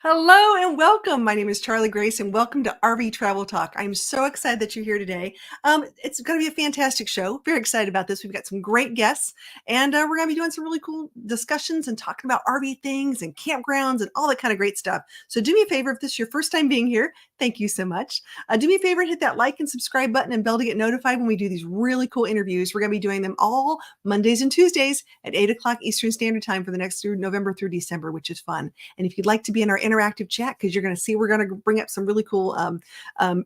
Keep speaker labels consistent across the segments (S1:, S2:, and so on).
S1: Hello and welcome. My name is Charlie Grace and welcome to RV Travel Talk. I'm so excited that you're here today. It's going to be a fantastic show. Very excited about this. We've got some great guests and we're going to be doing some really cool discussions and talking about RV things and campgrounds and all that kind of great stuff. So do me a favor, if this is your first time being here, thank you so much. Do me a favor, hit that like and subscribe button and bell to get notified when we do these really cool interviews. We're going to be doing them all Mondays and Tuesdays at 8 o'clock Eastern Standard Time for the next through November through December, which is fun. And if you'd like to be in our interactive chat, because you're going to see we're going to bring up some really cool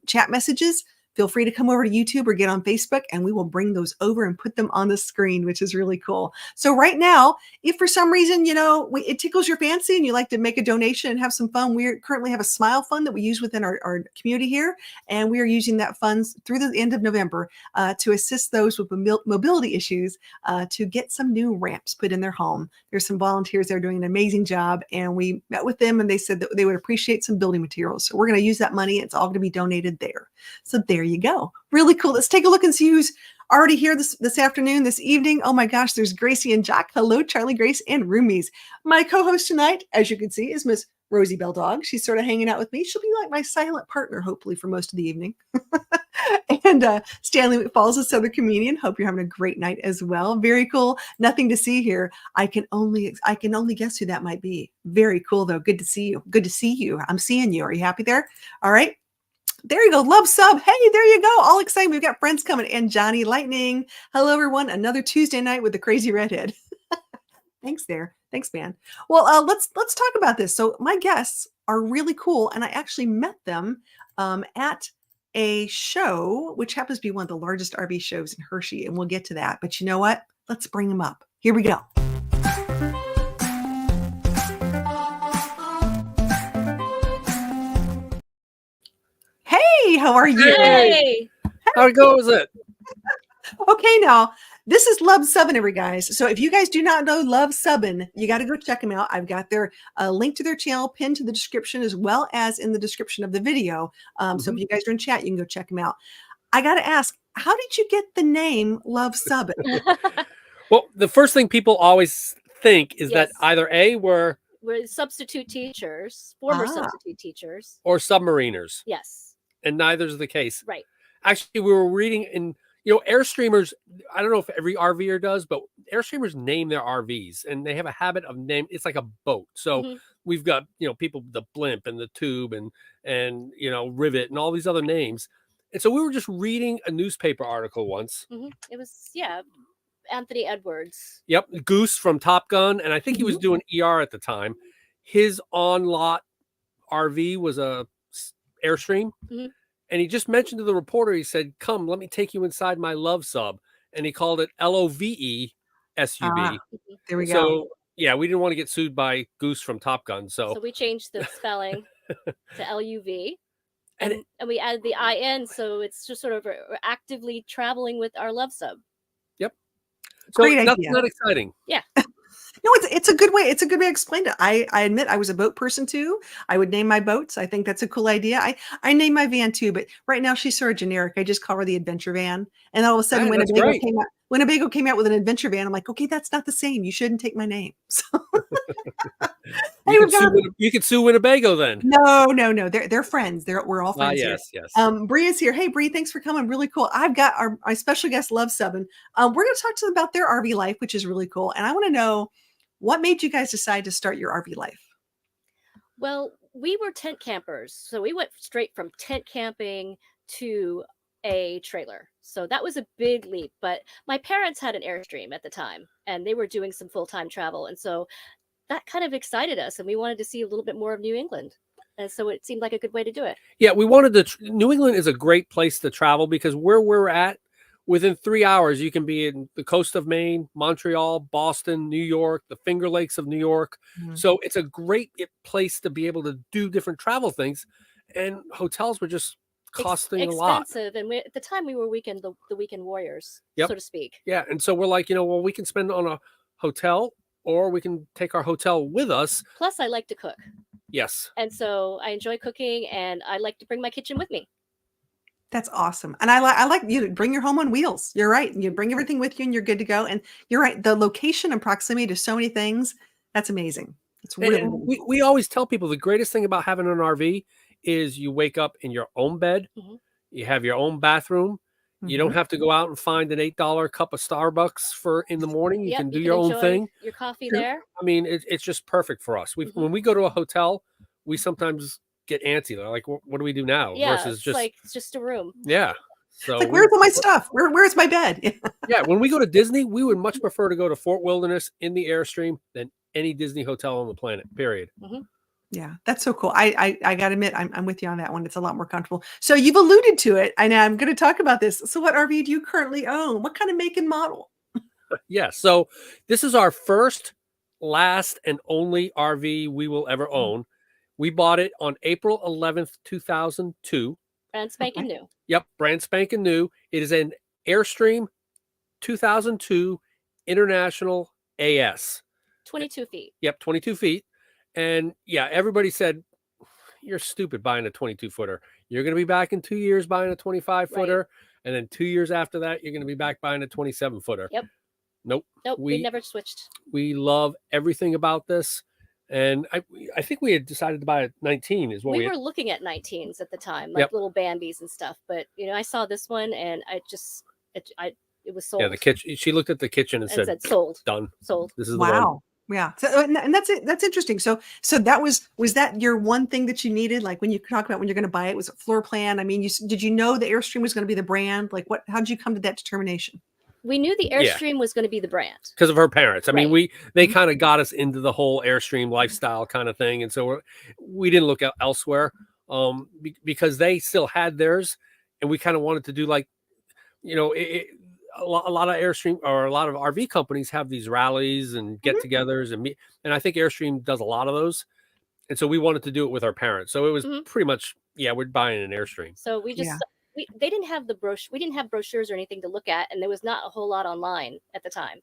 S1: chat messages, feel free to come over to YouTube or get on Facebook and we will bring those over and put them on the screen, which is really cool. So right now, if for some reason, it tickles your fancy and you like to make a donation and have some fun, we currently have a Smile Fund that we use within our community here. And we are using that funds through the end of November to assist those with mobility issues to get some new ramps put in their home. There's some volunteers that are doing an amazing job. And we met with them and they said that they would appreciate some building materials. So we're going to use that money. It's all going to be donated there. So there you go. Really cool. Let's take a look and see who's already here this afternoon, this evening. Oh my gosh, there's Gracie and Jack. Hello, Charlie, Grace, and Roomies. My co-host tonight, as you can see, is Miss Rosie Bell Dog. She's sort of hanging out with me. She'll be like my silent partner, hopefully, for most of the evening. And Stanley McFalls, a Southern comedian. Hope you're having a great night as well. Very cool. Nothing to see here. I can only guess who that might be. Very cool, though. Good to see you. Good to see you. I'm seeing you. Are you happy there? All right. There you go. Love Sub. Hey, there you go. All excited. We've got friends coming. And Johnny Lightning. Hello, everyone. Another Tuesday night with the crazy redhead. Thanks there. Thanks, man. Well, let's talk about this. So my guests are really cool. And I actually met them at a show, which happens to be one of the largest RV shows in Hershey. And we'll get to that. But you know what? Let's bring them up. Here we go. Hey, how are you?
S2: Hey.
S3: How goes it?
S1: Okay, now this is Luv Subbin, every guys. So if you guys do not know Luv Subbin, you got to go check them out. I've got their link to their channel pinned to the description as well as in the description of the video. So if you guys are in chat, you can go check them out. I got to ask, how did you get the name Luv Subbin?
S3: Well, the first thing people always think is that either A, we're
S2: substitute teachers, former substitute teachers,
S3: or submariners.
S2: Yes.
S3: And neither is the case.
S2: Right.
S3: Actually, we were reading in, Airstreamers, I don't know if every RVer does, but Airstreamers name their RVs and they have a habit of name. It's like a boat. So we've got, people, the blimp and the tube and rivet and all these other names. And so we were just reading a newspaper article once.
S2: It was, Anthony Edwards.
S3: Yep. Goose from Top Gun. And I think he was doing ER at the time. His on-lot RV was a Airstream. And he just mentioned to the reporter, he said, come, let me take you inside my Love Sub. And he called it LOVE SUV.
S1: There we go.
S3: So, yeah, we didn't want to get sued by Goose from Top Gun. So
S2: we changed the spelling to LUV. And we added the IN. So it's just sort of actively traveling with our Love Sub.
S3: Yep. So
S1: Great
S3: that's
S1: idea.
S3: not exciting.
S2: Yeah.
S1: No, it's a good way. It's a good way to explain it. I admit I was a boat person too. I would name my boats. I think that's a cool idea. I named my van too, but right now she's sort of generic. I just call her the adventure van. And all of a sudden Winnebago came out with an adventure van. I'm like, okay, that's not the same. You shouldn't take my name. So
S3: you could sue Winnebago then.
S1: No. They're friends. We're all friends.
S3: Yes.
S1: Bree's here. Hey, Bree, thanks for coming. Really cool. I've got our special guest, Luv Subbin. We're going to talk to them about their RV life, which is really cool. And I want to know, what made you guys decide to start your RV life?
S2: Well, we were tent campers. So we went straight from tent camping to a trailer. So that was a big leap. But my parents had an Airstream at the time, and they were doing some full-time travel. And so that kind of excited us, and we wanted to see a little bit more of New England. And so it seemed like a good way to do it.
S3: Yeah, we wanted New England is a great place to travel because where we're at, within 3 hours, you can be in the coast of Maine, Montreal, Boston, New York, the Finger Lakes of New York. So it's a great place to be able to do different travel things. And hotels were just costing a lot.
S2: Expensive. And at the time, we were the weekend warriors, so to speak.
S3: Yeah. And so we're like, well, we can spend on a hotel or we can take our hotel with us.
S2: Plus, I like to cook.
S3: Yes.
S2: And so I enjoy cooking and I like to bring my kitchen with me.
S1: That's awesome. And I like you to bring your home on wheels. You're right. You bring everything with you and you're good to go. And you're right. The location and proximity to so many things, that's amazing. It's
S3: And
S1: really,
S3: and
S1: really
S3: we,
S1: cool.
S3: we always tell people the greatest thing about having an RV is you wake up in your own bed, you have your own bathroom. You don't have to go out and find an $8 cup of Starbucks for in the morning. You
S2: Yep,
S3: can do
S2: you can
S3: your own
S2: enjoy
S3: thing.
S2: your coffee
S1: True.
S2: there.
S3: I mean, it's just perfect for us. When we go to a hotel, we sometimes get antsy. They're like, what do we do now?
S2: Yeah,
S3: Versus
S2: it's
S3: just
S2: like it's just a room.
S3: yeah.
S1: It's
S3: So
S1: like,
S3: we
S1: where's all my stuff? Where's my bed?
S3: yeah, when we go to Disney, we would much prefer to go to Fort Wilderness in the Airstream than any Disney hotel on the planet. Period.
S1: Yeah, that's so cool. I got to admit, I'm with you on that one. It's a lot more comfortable. So you've alluded to it, and I'm going to talk about this. So what RV do you currently own? What kind of make and model?
S3: Yeah. So this is our first, last, and only RV we will ever own. We bought it on April 11th, 2002.
S2: Brand spanking new.
S3: Yep, brand spanking new. It is an Airstream 2002 International AS.
S2: 22 feet.
S3: Yep, 22 feet. And yeah, everybody said, you're stupid buying a 22 footer. You're going to be back in 2 years buying a 25 footer.
S2: Right.
S3: And then 2 years after that, you're going to be back buying a 27 footer.
S2: Yep.
S3: Nope.
S2: We never switched.
S3: We love everything about this. And I think we had decided to buy a 19 is what
S2: we were looking at 19s at the time, like little Bambis and stuff. But, I saw this one and it was sold.
S3: Yeah, the kitchen. She looked at the kitchen and said
S2: sold.
S3: Done.
S2: Sold.
S3: This is the one.
S1: Yeah. So, and that's it. That's interesting. So that was that your one thing that you needed? Like when you talk about when you're going to buy it, was it floor plan? I mean, did you know the Airstream was going to be the brand? Like how did you come to that determination?
S2: We knew the Airstream was going to be the brand
S3: because of her parents. I mean, they kind of got us into the whole Airstream lifestyle kind of thing, and so we didn't look elsewhere because they still had theirs, and we kind of wanted to do like, a lot of Airstream or a lot of RV companies have these rallies and get-togethers, and I think Airstream does a lot of those, and so we wanted to do it with our parents. So it was pretty much we're buying an Airstream.
S2: So we just. They didn't have we didn't have brochures or anything to look at, and there was not a whole lot online at the time.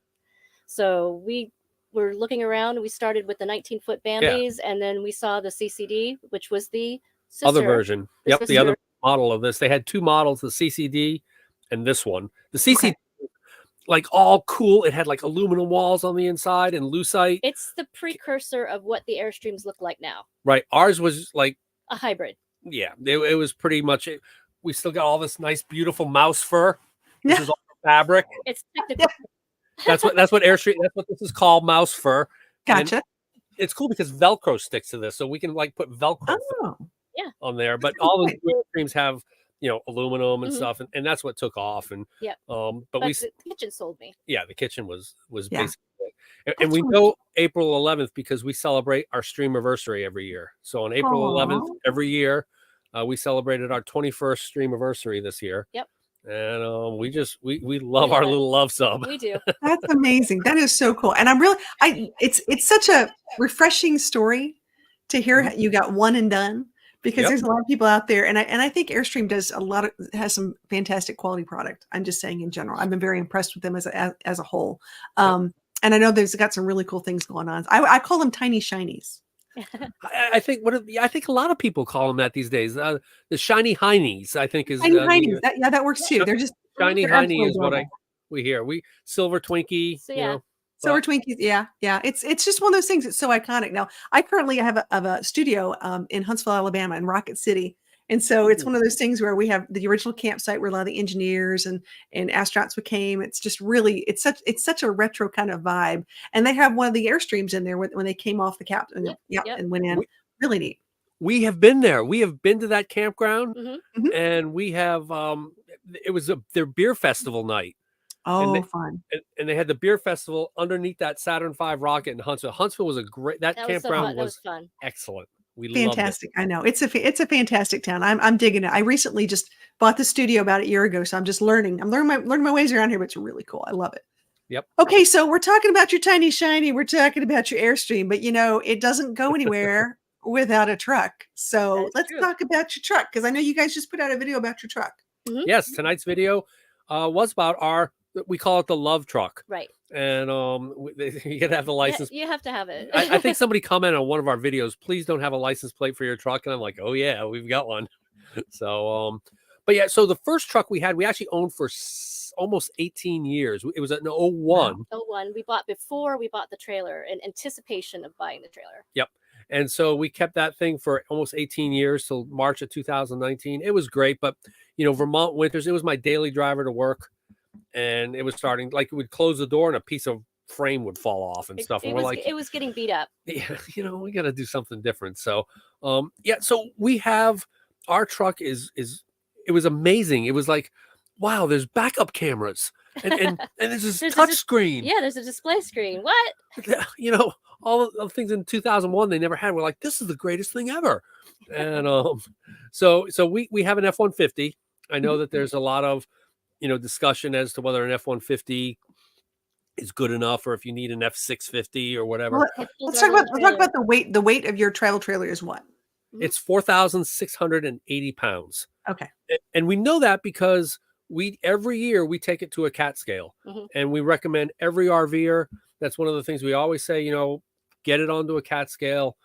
S2: So we were looking around, and we started with the 19-foot Bambis, and then we saw the CCD, which was the
S3: other version. The other model of this. They had two models, the CCD and this one. The CCD, like all cool. It had like aluminum walls on the inside and lucite.
S2: It's the precursor of what the Airstreams look like now.
S3: Right. Ours was like
S2: a hybrid.
S3: Yeah, it was pretty much it. We still got all this nice, beautiful mouse fur. This is all fabric.
S2: It's technical.
S3: That's what Airstream. That's what this is called, mouse fur.
S1: Gotcha.
S3: And it's cool because Velcro sticks to this, so we can like put Velcro on there. But all the Airstreams have aluminum and stuff, and that's what took off. And but
S2: the kitchen sold me.
S3: Yeah, the kitchen was basically it. And we know April 11th because we celebrate our Streamiversary every year. So on April 11th every year. We celebrated our 21st Streamiversary this year.
S2: Yep.
S3: And we love our little love sub.
S2: We do.
S1: That's amazing. That is so cool. And I'm really it's such a refreshing story to hear you got one and done, because there's a lot of people out there, and I think Airstream has some fantastic quality product. I'm just saying in general. I've been very impressed with them as a whole. And I know they've got some really cool things going on. I call them tiny shinies.
S3: I think I think a lot of people call them that these days. The shiny heinies, I think, is
S1: shiny heinies. That works too. They're just
S3: shiny heiny is what we hear. Silver Twinkie.
S2: So
S1: Silver Twinkies. Yeah. It's just one of those things. It's so iconic. Now, I currently have a studio in Huntsville, Alabama, in Rocket City. And so it's one of those things where we have the original campsite where a lot of the engineers and astronauts came. It's just really, it's such a retro kind of vibe. And they have one of the Airstreams in there when they came off the cap and went in. Really neat.
S3: We have been there. We have been to that campground, and we have it was their beer festival night.
S1: Oh, fun.
S3: And they had the beer festival underneath that Saturn V rocket in Huntsville. Huntsville was campground was
S2: fun.
S3: Excellent. We
S1: fantastic. I know it's a fantastic town. I'm digging it. I recently just bought the studio about a year ago, so I'm just learning. I'm learning my ways around here, but it's really cool. I love it.
S3: Yep.
S1: Okay, so we're talking about your tiny shiny. We're talking about your Airstream, but it doesn't go anywhere without a truck. So let's talk about your truck, because I know you guys just put out a video about your truck.
S3: Yes, tonight's video was about we call it the Love truck.
S2: Right.
S3: And you gotta have the license.
S2: You have to have it.
S3: I think somebody commented on one of our videos, please don't have a license plate for your truck. And I'm like, oh yeah, we've got one. So, But yeah, so the first truck we had, we actually owned for almost 18 years. It was an 01.
S2: Wow. 01. We bought before we bought the trailer in anticipation of buying the trailer.
S3: Yep. And so we kept that thing for almost 18 years till March of 2019. It was great, but Vermont winters, it was my daily driver to work. And it was starting, like, it would close the door and a piece of frame would fall off and stuff. And we're like,
S2: it was getting beat up.
S3: Yeah, we got to do something different. So, so we have our truck it was amazing. It was like, wow, there's backup cameras and there's this touch screen.
S2: Yeah, there's a display screen. What?
S3: All the things in 2001 they never had. We're like, this is the greatest thing ever. And so we have an F-150. I know that there's a lot of discussion as to whether an F-150 is good enough or if you need an F-650 or whatever.
S1: Well, let's talk about the weight. The weight of your travel trailer is what?
S3: It's 4,680 pounds.
S1: Okay.
S3: And we know that because every year we take it to a CAT scale, and we recommend every RVer. That's one of the things we always say, get it onto a CAT scale,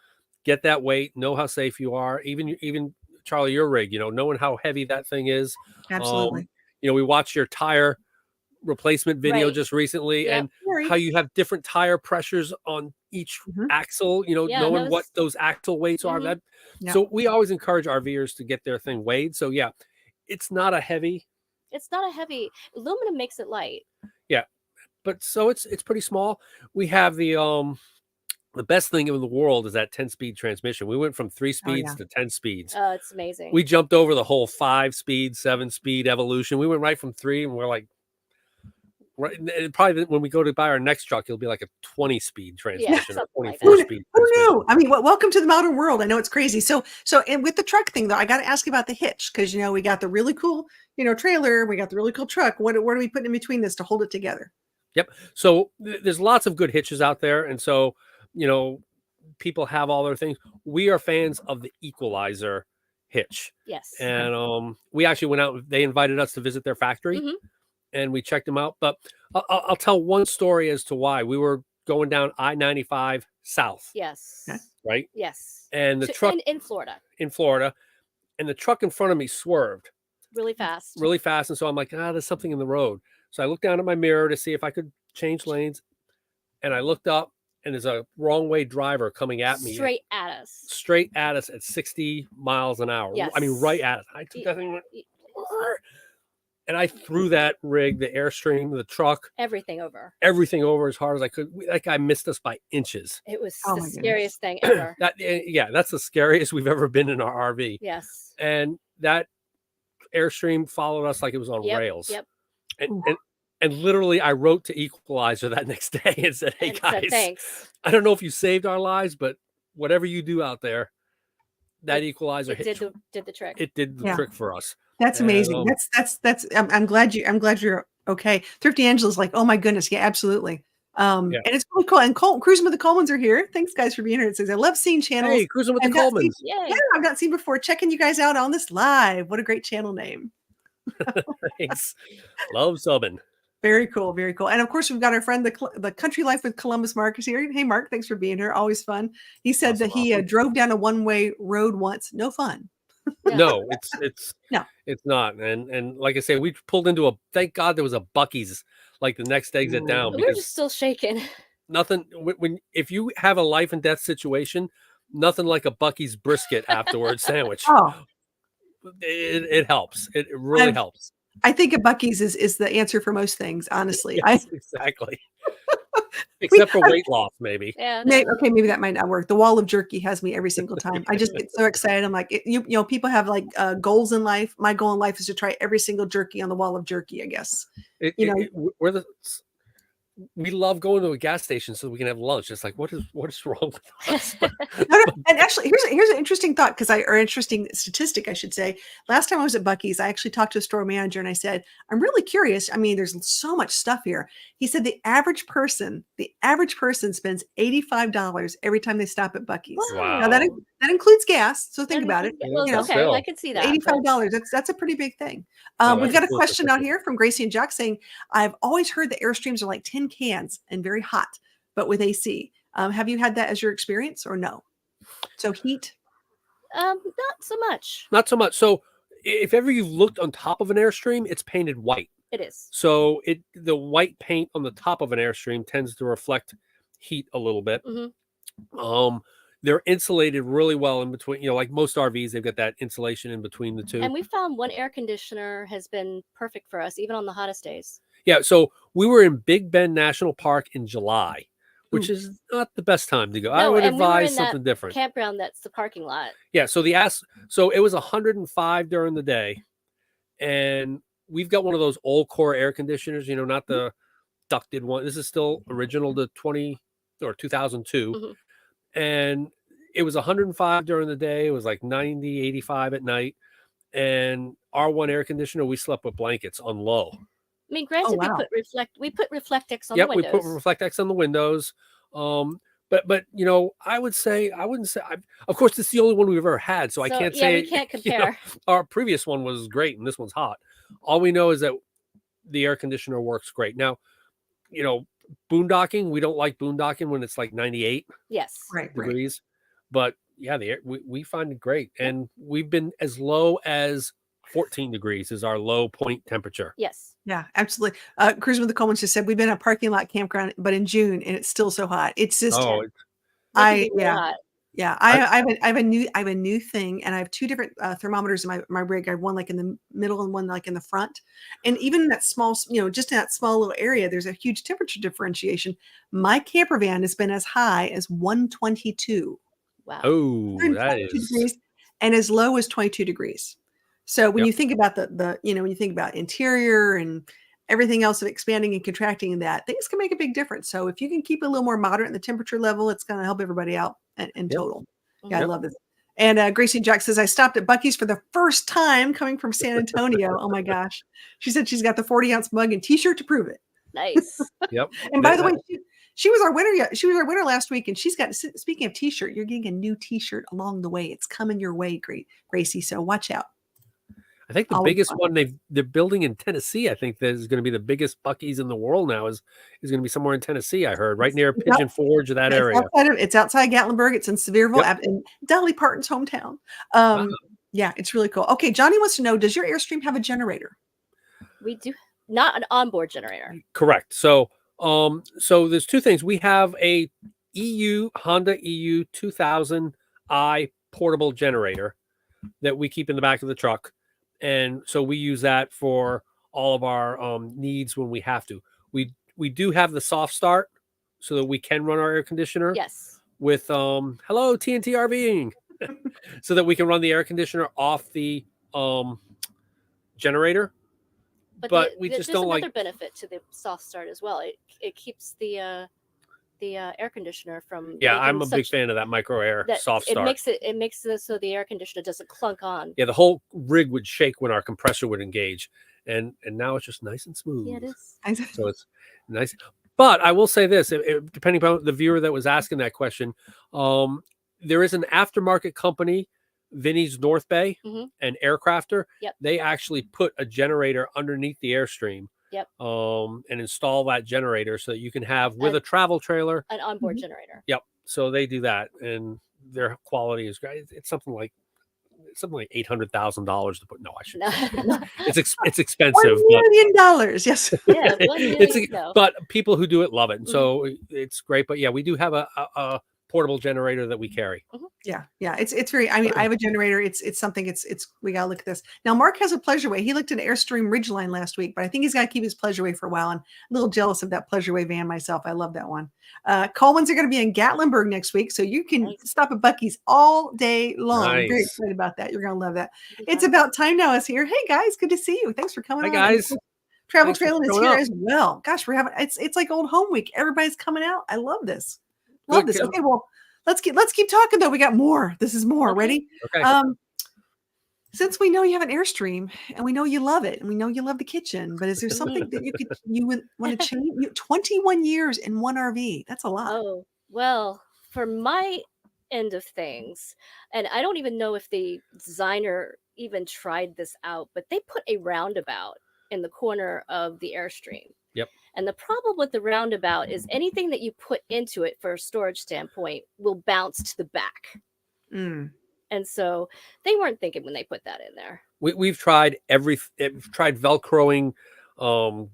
S3: get that weight, know how safe you are. Even Charlie, your rig, knowing how heavy that thing is.
S1: Absolutely.
S3: We watched your tire replacement video just recently,
S2: Yep.
S3: and how you have different tire pressures on each axle, knowing what those axle weights are. So we always encourage RVers to get their thing weighed. So yeah, it's not a heavy.
S2: Aluminum makes it light.
S3: Yeah, but so it's pretty small. We have the best thing in the world is that 10-speed transmission. We went from 3 speeds to 10 speeds.
S2: Oh, it's amazing.
S3: We jumped over the whole 5-speed, 7-speed evolution. We went right from 3, and we're like, right. And probably when we go to buy our next truck, it'll be like a 20-speed transmission or 24-speed.
S1: Who knew? I mean, welcome to the modern world. I know it's crazy. So, and with the truck thing though, I got to ask you about the hitch because we got the really cool, trailer, we got the really cool truck. What are we putting in between this to hold it together?
S3: Yep. So there's lots of good hitches out there, and so people have all their things. We are fans of the Equalizer hitch.
S2: Yes.
S3: And we actually went out. They invited us to visit their factory. And we checked them out. But I'll tell one story as to why. We were going down I-95 south.
S2: Yes.
S3: Right?
S2: Yes.
S3: And the truck
S2: in Florida.
S3: In Florida. And the truck in front of me swerved.
S2: Really fast.
S3: And so I'm like, there's something in the road. So I looked down at my mirror to see if I could change lanes. And I looked up, and there's a wrong way driver coming at me.
S2: Straight at us
S3: at 60 miles an hour.
S2: Yes.
S3: I mean, right at us. I took that thing. And I threw that rig, the Airstream, the truck, everything over as hard as I could. That guy missed us by inches.
S2: It was the scariest thing ever.
S3: That's the scariest we've ever been in our RV.
S2: Yes.
S3: And that Airstream followed us like it was on rails.
S2: Yep.
S3: And literally, I wrote to Equalizer that next day and said, "Hey guys,
S2: thanks.
S3: I don't know if you saved our lives, but whatever you do out there, that Equalizer
S2: did the trick.
S3: It did the trick for us."
S1: That's amazing. That's I'm glad you're okay. Thrifty Angela's like, oh my goodness. Yeah, absolutely. And it's really cool. And Cruising with the Colemans are here. Thanks guys for being here. It says, I love seeing channels.
S3: Hey, Cruising with the Colemans.
S1: Yeah, I've not seen before. Checking you guys out on this live. What a great channel name.
S3: Thanks. Luv Subbin.
S1: Very cool. Very cool. And of course, we've got our friend, the Country Life with Columbus Mark is here. Hey, Mark, thanks for being here. Always fun. He said that he drove down a one-way road once. No fun.
S3: No, it's not. And like I say, we pulled into thank God there was a Buc-ee's like the next exit down.
S2: We were just still shaking.
S3: Nothing if you have a life and death situation, nothing like a Buc-ee's brisket afterwards sandwich. It helps. It really helps.
S1: I think a Buc-ee's is the answer for most things, honestly.
S3: Yes, exactly. Except for weight loss, maybe.
S2: Yeah.
S1: Maybe that might not work. The wall of jerky has me every single time. I just get so excited. I'm like, people have like goals in life. My goal in life is to try every single jerky on the wall of jerky, I guess.
S3: We love going to a gas station so we can have lunch. It's like, what is wrong with us?
S1: And actually, here's an interesting thought or interesting statistic, I should say. Last time I was at Buc-ee's, I actually talked to a store manager and I said, I'm really curious. I mean, there's so much stuff here. He said the average person spends $85 every time they stop at Buc-ee's.
S3: Wow.
S1: Now that includes gas, so think about it.
S2: Well, okay, I can see that.
S1: $85. That's a pretty big thing. We've got a question out here from Gracie and Jack saying, I've always heard the Airstreams are like tin cans and very hot, but with AC. Have you had that as your experience or no? So heat?
S2: Not so much.
S3: Not so much. So if ever you've looked on top of an Airstream, it's painted white.
S2: It is.
S3: So the white paint on the top of an Airstream tends to reflect heat a little bit. They're insulated really well in between. Like most RVs, they've got that insulation in between the two.
S2: And we found one air conditioner has been perfect for us, even on the hottest days.
S3: Yeah. So we were in Big Bend National Park in July, which is not the best time to go.
S2: No,
S3: I would
S2: and
S3: advise
S2: we were in
S3: something different.
S2: Campground that's the parking lot.
S3: Yeah. So so it was 105 during the day, and we've got one of those old core air conditioners. Not the ducted one. This is still original to 2002. And it was 105 during the day. It was like 90, 85 at night. And our one air conditioner, we slept with blankets on low.
S2: I mean, granted, we put Reflectix on the windows.
S3: We put Reflectix on the windows. But I wouldn't say. Of course, it's the only one we've ever had, so I can't say.
S2: We can't compare.
S3: Our previous one was great, and this one's hot. All we know is that the air conditioner works great. Now, boondocking. We don't like boondocking when it's like 98 degrees. But yeah, we find it great, and we've been as low as 14 degrees is our low point temperature.
S2: Yes.
S1: Yeah, absolutely. Cruising with the Coleman's just said we've been at a parking lot campground, but in June, and it's still so hot. It's just I have a new thing, and I have two different thermometers in my rig. I have one like in the middle and one like in the front, and even in that small, just in that small little area, there's a huge temperature differentiation. My camper van has been as high as 122.
S2: Wow.
S3: Oh, that is
S1: degrees, and as low as 22 degrees. So when you think about when you think about interior and everything else of expanding and contracting, that things can make a big difference. So if you can keep it a little more moderate in the temperature level, it's going to help everybody out in total. Yeah, I love this. And Gracie Jack says, I stopped at Bucky's for the first time coming from San Antonio. Oh my gosh. She said she's got the 40-ounce mug and t-shirt to prove it.
S2: Nice.
S3: Yep.
S1: And by the way, she was our winner. She was our winner last week, and she's got. Speaking of t-shirt, you're getting a new t-shirt along the way. It's coming your way, Gracie. So watch out.
S3: I think the biggest one they're building in Tennessee. I think there's going to be the biggest Buc-ee's in the world now. Is going to be somewhere in Tennessee. I heard right near Pigeon Forge, that area.
S1: It's outside Gatlinburg. It's in Sevierville, in Dolly Parton's hometown. Yeah, it's really cool. Okay, Johnny wants to know: does your Airstream have a generator?
S2: We do not an onboard generator.
S3: Correct. So there's two things. We have a Honda EU 2000i portable generator that we keep in the back of the truck. And so we use that for all of our needs when we have to. We do have the soft start so that we can run our air conditioner.
S2: Yes.
S3: With hello TNT RVing, so that we can run the air conditioner off the generator. But we just don't like.
S2: There's another benefit to the soft start as well. It keeps the air conditioner from.
S3: Yeah, I'm a big fan of that micro air soft start.
S2: It makes it so the air conditioner doesn't clunk on.
S3: Yeah, the whole rig would shake when our compressor would engage, and now it's just nice and smooth.
S2: Yeah, it is.
S3: So it's nice. But I will say this: depending upon the viewer that was asking that question, there is an aftermarket company, Vinny's North Bay and Aircrafter.
S2: Yep.
S3: They actually put a generator underneath the Airstream.
S2: Yep.
S3: And install that generator so that you can have with a travel trailer
S2: an onboard generator.
S3: Yep. So they do that, and their quality is great. It's something like $800,000 to put. No, I shouldn't. No. It's expensive.
S1: $1 million. Yes.
S2: Yeah. $1 million,
S3: but people who do it love it, and so it's great. But yeah, we do have a portable generator that we carry.
S1: Yeah. It's very. I mean, I have a generator. It's something. It's. We gotta look at this now. Mark has a Pleasureway. He looked at an Airstream Ridgeline last week, but I think he's got to keep his Pleasureway for a while. And I'm a little jealous of that Pleasureway van myself. I love that one. Coleman's are going to be in Gatlinburg next week, so you can stop at Bucky's all day long.
S3: Nice.
S1: I'm very excited about that. You're going to love that. It's about time now. Is here. Hey guys, good to see you. Thanks for coming.
S3: Hi guys.
S1: Travel Trailing is here as well. Gosh, we're having it's like old home week. Everybody's coming out. I love this. Love this. Okay, well. Let's keep talking though. We got more. This is more. Okay. Ready?
S3: Okay.
S1: Since we know you have an Airstream and we know you love it and we know you love the kitchen, but is there something that you would want to change? 21 years in one RV. That's a lot.
S2: Oh, well, for my end of things, and I don't even know if the designer even tried this out, but they put a roundabout in the corner of the Airstream.
S3: Yep.
S2: And the problem with the roundabout is anything that you put into it for a storage standpoint will bounce to the back. And And so they weren't thinking when they put that in there.
S3: We've tried we've tried Velcroing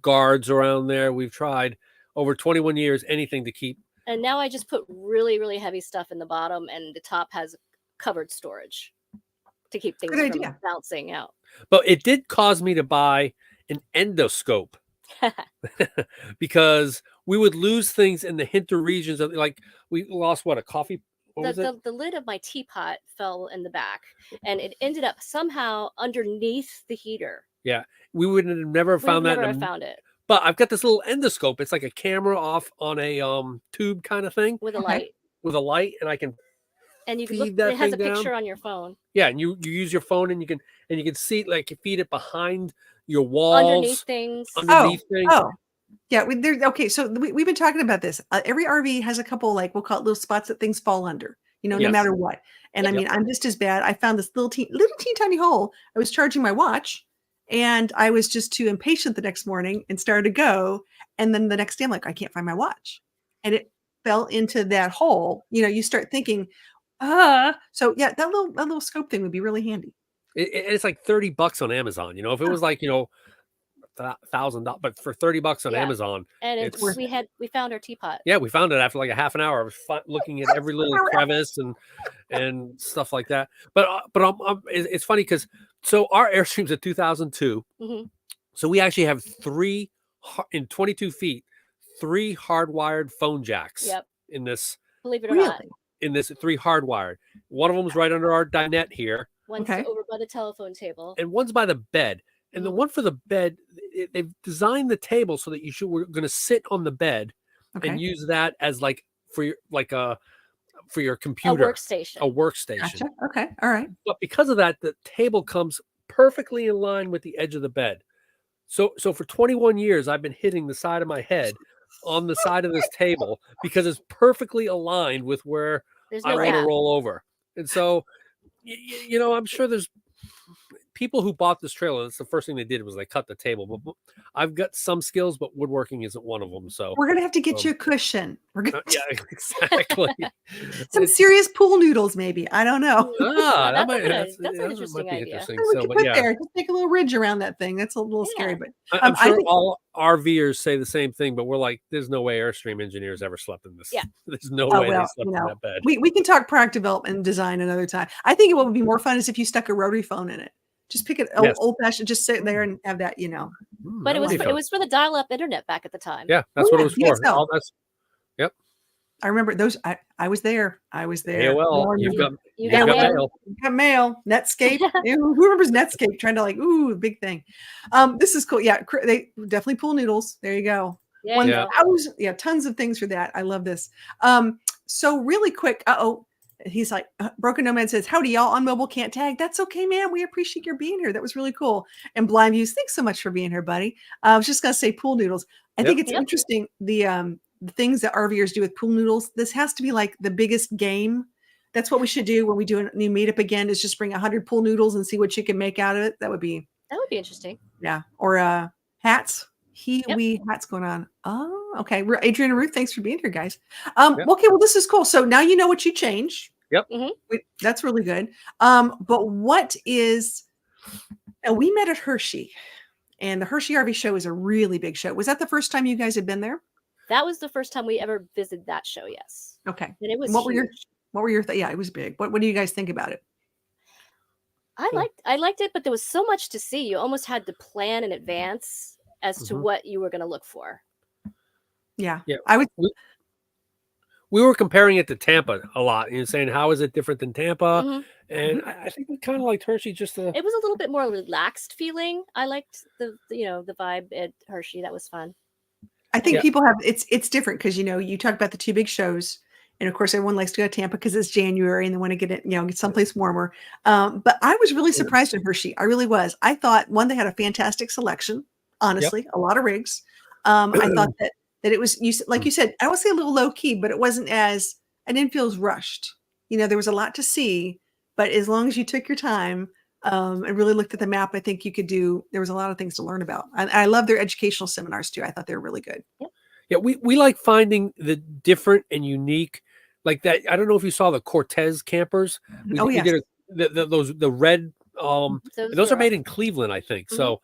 S3: guards around there. We've tried over 21 years anything to keep.
S2: And now I just put really, really heavy stuff in the bottom, and the top has covered storage to keep things from bouncing out.
S3: But it did cause me to buy an endoscope because we would lose things in the hinter regions of, like, we lost a coffee.
S2: The lid of my teapot fell in the back, and it ended up somehow underneath the heater.
S3: Yeah, we would have never found that.
S2: Never found it.
S3: But I've got this little endoscope. It's like a camera off on a tube kind of thing
S2: with a light.
S3: With a light, and I can.
S2: And you can look. It has a picture on your phone.
S3: Yeah, and you use your phone, and you can see, like, you feed it behind your walls,
S2: underneath things.
S1: Oh. Yeah, okay. So we've been talking about this. Every RV has a couple, like, we'll call it little spots that things fall under, no matter what. And I mean, I'm just as bad. I found this little teeny tiny hole. I was charging my watch, and I was just too impatient the next morning and started to go. And then the next day, I'm like, I can't find my watch, and it fell into that hole. You start thinking, So yeah, that little scope thing would be really handy.
S3: It's like $30 on Amazon. If it was like $1,000, but for $30 on Amazon,
S2: and we found our teapot.
S3: Yeah, we found it after like a half an hour. I was looking at every little crevice and stuff like that. But it's funny because our Airstream's a 2002.
S2: Mm-hmm.
S3: So we actually have 3 in 22 feet, 3 hardwired phone jacks.
S2: Yep.
S3: In this.
S2: Believe it or not.
S3: In this 3 hardwired. One of them is right under our dinette here.
S2: One's over by the telephone table.
S3: And one's by the bed. And the one for the bed, they've designed the table so that we're going to sit on the bed and use that as like for your computer,
S2: a workstation.
S1: Gotcha. Okay, all right.
S3: But because of that, the table comes perfectly in line with the edge of the bed. So for 21 years, I've been hitting the side of my head on the side of this table because it's perfectly aligned with where I want to roll over. And so, I'm sure there's people who bought this trailer. That's the first thing they did was they cut the table. But I've got some skills, but woodworking isn't one of them. So
S1: we're gonna have to get you a cushion. We're gonna
S3: exactly.
S1: Some serious pool noodles, maybe. I don't know.
S2: That's an interesting idea.
S1: We can put there. Just take a little ridge around that thing. That's a little scary, but
S3: I'm sure all RVers say the same thing. But we're like, there's no way Airstream engineers ever slept in this.
S2: Yeah,
S3: there's no way they slept in that bed.
S1: We can talk product development and design another time. I think what would be more fun is if you stuck a rotary phone in it. Just pick it old fashioned, just sit there and have that,
S2: But it was for the dial-up internet back at the time.
S3: Yeah, that's what it was for. Yep.
S1: I remember those. I was there.
S3: AOL. You got
S1: mail. You got mail. Netscape. Who remembers Netscape? Trying to big thing. This is cool. Yeah, they definitely pool noodles. There you go. Yeah. Tons of things for that. I love this. So really quick. He's like, Broken Nomad says, howdy, y'all. On mobile can't tag. That's okay, man. We appreciate your being here. That was really cool. And Blind Views, thanks so much for being here, buddy. I was just going to say pool noodles. I think it's interesting, the things that RVers do with pool noodles. This has to be like the biggest game. That's what we should do when we do a new meetup again, is just bring 100 pool noodles and see what you can make out of it. That would be
S2: interesting.
S1: Yeah. Or hats. We hats going on. Oh, okay. Adrian and Ruth, thanks for being here, guys. Okay, well, this is cool. So now you know what you changed.
S3: Yep.
S2: Mm-hmm.
S1: That's really good. But what is? We met at Hershey, and the Hershey RV Show is a really big show. Was that the first time you guys had been there?
S2: That was the first time we ever visited that show. Yes.
S1: Okay.
S2: And it was.
S1: What were your? Yeah, it was big. What do you guys think about it?
S2: I liked it, but there was so much to see. You almost had to plan in advance as to what you were going to look for.
S1: Yeah.
S3: We were comparing it to Tampa a lot, saying, how is it different than Tampa?
S2: Mm-hmm.
S3: And I think we kind of liked Hershey. It was a
S2: little bit more relaxed feeling. I liked the vibe at Hershey. That was fun.
S1: I think people have, it's different because, you talk about the 2 big shows, and of course everyone likes to go to Tampa because it's January and they want to get someplace warmer. But I was really surprised at Hershey. I really was. I thought, one, they had a fantastic selection. Honestly, a lot of rigs. I thought that it was, like you said, I would say a little low key, but it wasn't I didn't feel as rushed. There was a lot to see, but as long as you took your time and really looked at the map, I think you could there was a lot of things to learn about. I love their educational seminars too. I thought they were really good.
S2: Yep.
S3: Yeah, we like finding the different and unique, like that. I don't know if you saw the Cortez campers. We the red those are made in Cleveland, I think. So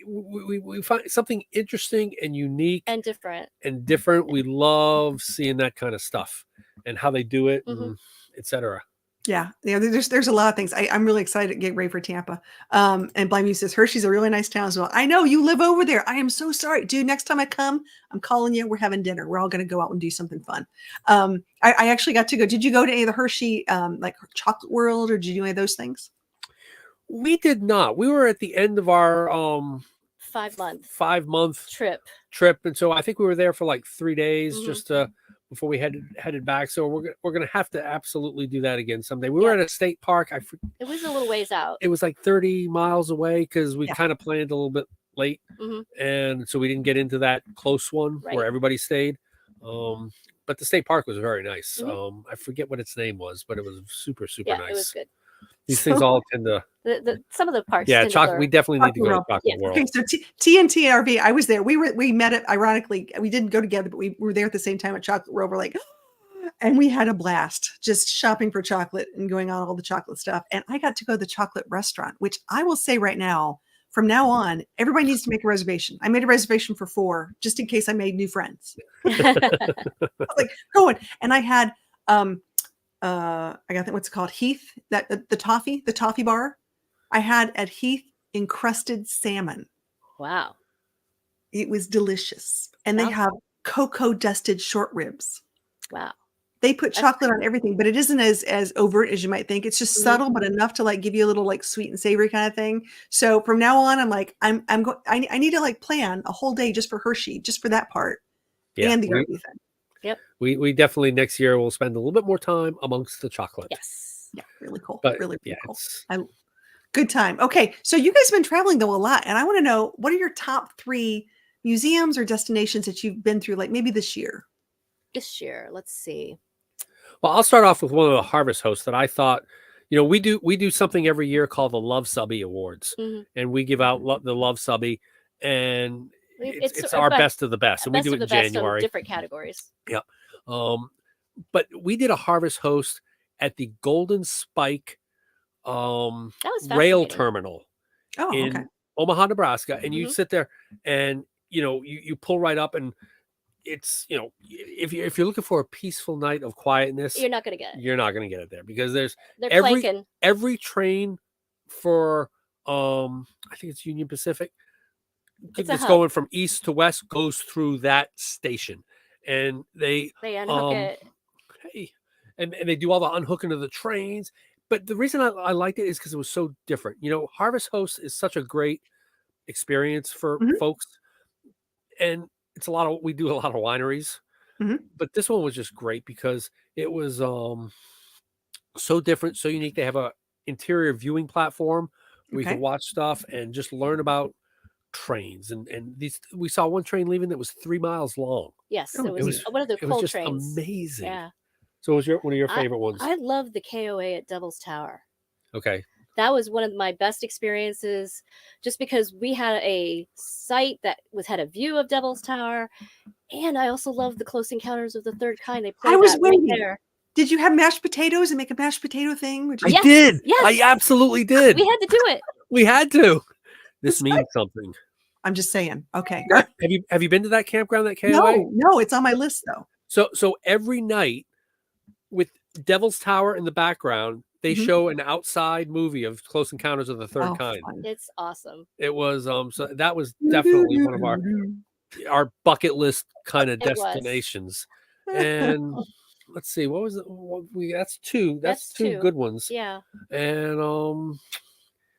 S3: we find something interesting and unique
S2: and different.
S3: We love seeing that kind of stuff and how they do it, and etc.
S1: Yeah, there's a lot of things. I'm really excited to get ready for Tampa. And Blime says Hershey's a really nice town as well. I know you live over there. I am so sorry, dude. Next time I come, I'm calling you. We're having dinner. We're all going to go out and do something fun. I actually got to go. Did you go to any of the Hershey, like Chocolate World, or did you do any of those things?
S3: We did not. We were at the end of our
S2: 5 month
S3: trip, and so I think we were there for like 3 days just before we headed back. So we're gonna have to absolutely do that again someday. We were at a state park.
S2: It was a little ways out.
S3: It was like 30 miles away because we kind of planned a little bit late, and so we didn't get into that close one where everybody stayed. But the state park was very nice. I forget what its name was, but it was super nice.
S2: It was good.
S3: These things all tend to
S2: some of the parks.
S3: Yeah, we definitely need to go to Chocolate World.
S1: Okay, so TNTRV, I was there. We met it. Ironically, we didn't go together, but we were there at the same time at Chocolate World. We're like, and we had a blast just shopping for chocolate and going on all the chocolate stuff. And I got to go to the chocolate restaurant, which I will say right now, from now on, everybody needs to make a reservation. I made a reservation for 4, just in case I made new friends. I was like, going, and I had I got that, what's it called, Heath, that the toffee bar I had at Heath, encrusted salmon.
S2: Wow,
S1: it was delicious. And they have cocoa dusted short ribs.
S2: Wow,
S1: they put chocolate on everything, but it isn't as overt as you might think. It's just subtle, but enough to like give you a little like sweet and savory kind of thing. So from now on, I'm like, I need to like plan a whole day just for Hershey, just for that part and the RV thing.
S2: Yep.
S3: We definitely next year will spend a little bit more time amongst the chocolate.
S2: Yes.
S1: Yeah. Really cool.
S3: But,
S1: really cool. Good time. Okay. So you guys have been traveling though a lot, and I want to know, what are your top 3 museums or destinations that you've been through, like maybe this year?
S2: This year, let's see.
S3: Well, I'll start off with one of the harvest hosts that I thought, we do something every year called the Luv Subbin Awards, and we give out the Luv Subbin, and it's our best of the best, and we do it in January.
S2: Different categories.
S3: Yeah. But we did a harvest host at the Golden Spike rail terminal in Omaha, Nebraska, and you sit there and you pull right up, and it's if you're looking for a peaceful night of quietness,
S2: you're not going to get
S3: it there, because there's
S2: they're
S3: every train for I think it's Union Pacific. It's going from east to west, goes through that station, and they
S2: unhook it.
S3: Hey, and they do all the unhooking of the trains. But the reason I liked it is because it was so different. Harvest Host is such a great experience for folks, and we do a lot of wineries, but this one was just great because it was so different, so unique. They have a interior viewing platform where you can watch stuff and just learn about trains, and we saw one train leaving that was 3 miles long.
S2: Yes, it was one of the coal trains.
S3: It was just amazing.
S2: Yeah.
S3: So it was one of your favorite ones?
S2: I love the KOA at Devil's Tower.
S3: Okay.
S2: That was one of my best experiences, just because we had a site that had a view of Devil's Tower, and I also love the Close Encounters of the Third Kind. They played right there.
S1: Did you have mashed potatoes and make a mashed potato thing?
S3: I did. Yes. I absolutely did.
S2: We had to do it.
S3: We had to. This means something.
S1: I'm just saying. Okay.
S3: Have you been to that campground, that KOA?
S1: No, it's on my list though.
S3: So every night, with Devil's Tower in the background, they show an outside movie of Close Encounters of the Third Kind.
S2: Fun. It's awesome.
S3: It was so that was definitely one of our bucket list kind of destinations. And let's see, what was it? That's two good ones.
S2: Yeah.
S3: And
S2: let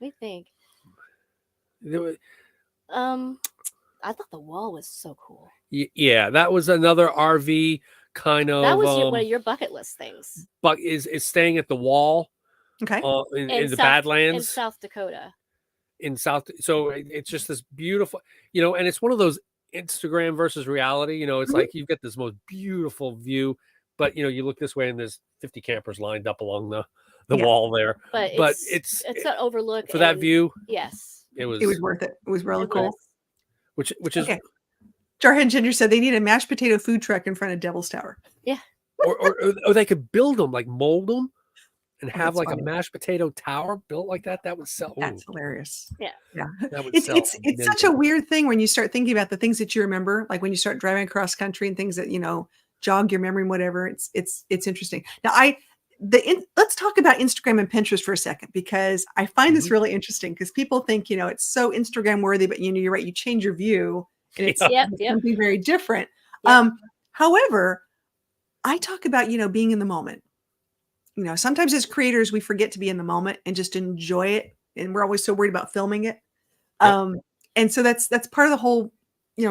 S2: me think.
S3: There was,
S2: I thought the wall was so cool.
S3: Yeah, that was another RV kind of.
S2: That was one of your bucket list things.
S3: But is staying at the wall.
S1: Okay.
S3: In the Badlands.
S2: In South Dakota.
S3: So it's just this beautiful, and it's one of those Instagram versus reality. It's like you've got this most beautiful view, but you look this way and there's 50 campers lined up along the wall there.
S2: But it's an overlook
S3: for that view.
S2: Yes.
S1: It was worth it. It was really cool.
S3: Which is
S1: Jarhead Ginger said they need a mashed potato food truck in front of Devil's Tower.
S2: Yeah.
S3: or they could build them, like mold them and
S1: Oh,
S3: have
S1: that's
S3: like
S1: funny.
S3: a mashed potato tower built like that would sell.
S1: That's
S3: Ooh,
S1: hilarious.
S2: Yeah.
S1: Yeah.
S3: that would
S1: It's
S3: sell
S1: it's such a
S3: amazing.
S1: weird thing when you start thinking about the things that you remember, like when you start driving across country and things that, jog your memory and whatever. It's interesting. Now let's talk about Instagram and Pinterest for a second, because I find this
S3: Mhm.
S1: really interesting, because people think, it's so Instagram worthy, but you're right, you change your view and it's
S3: Yeah.
S2: Yep.
S1: something very different.
S2: Yep.
S1: However, I talk about, being in the moment. Sometimes as creators, we forget to be in the moment and just enjoy it. And we're always so worried about filming it.
S3: Yep.
S1: And so that's part of the whole,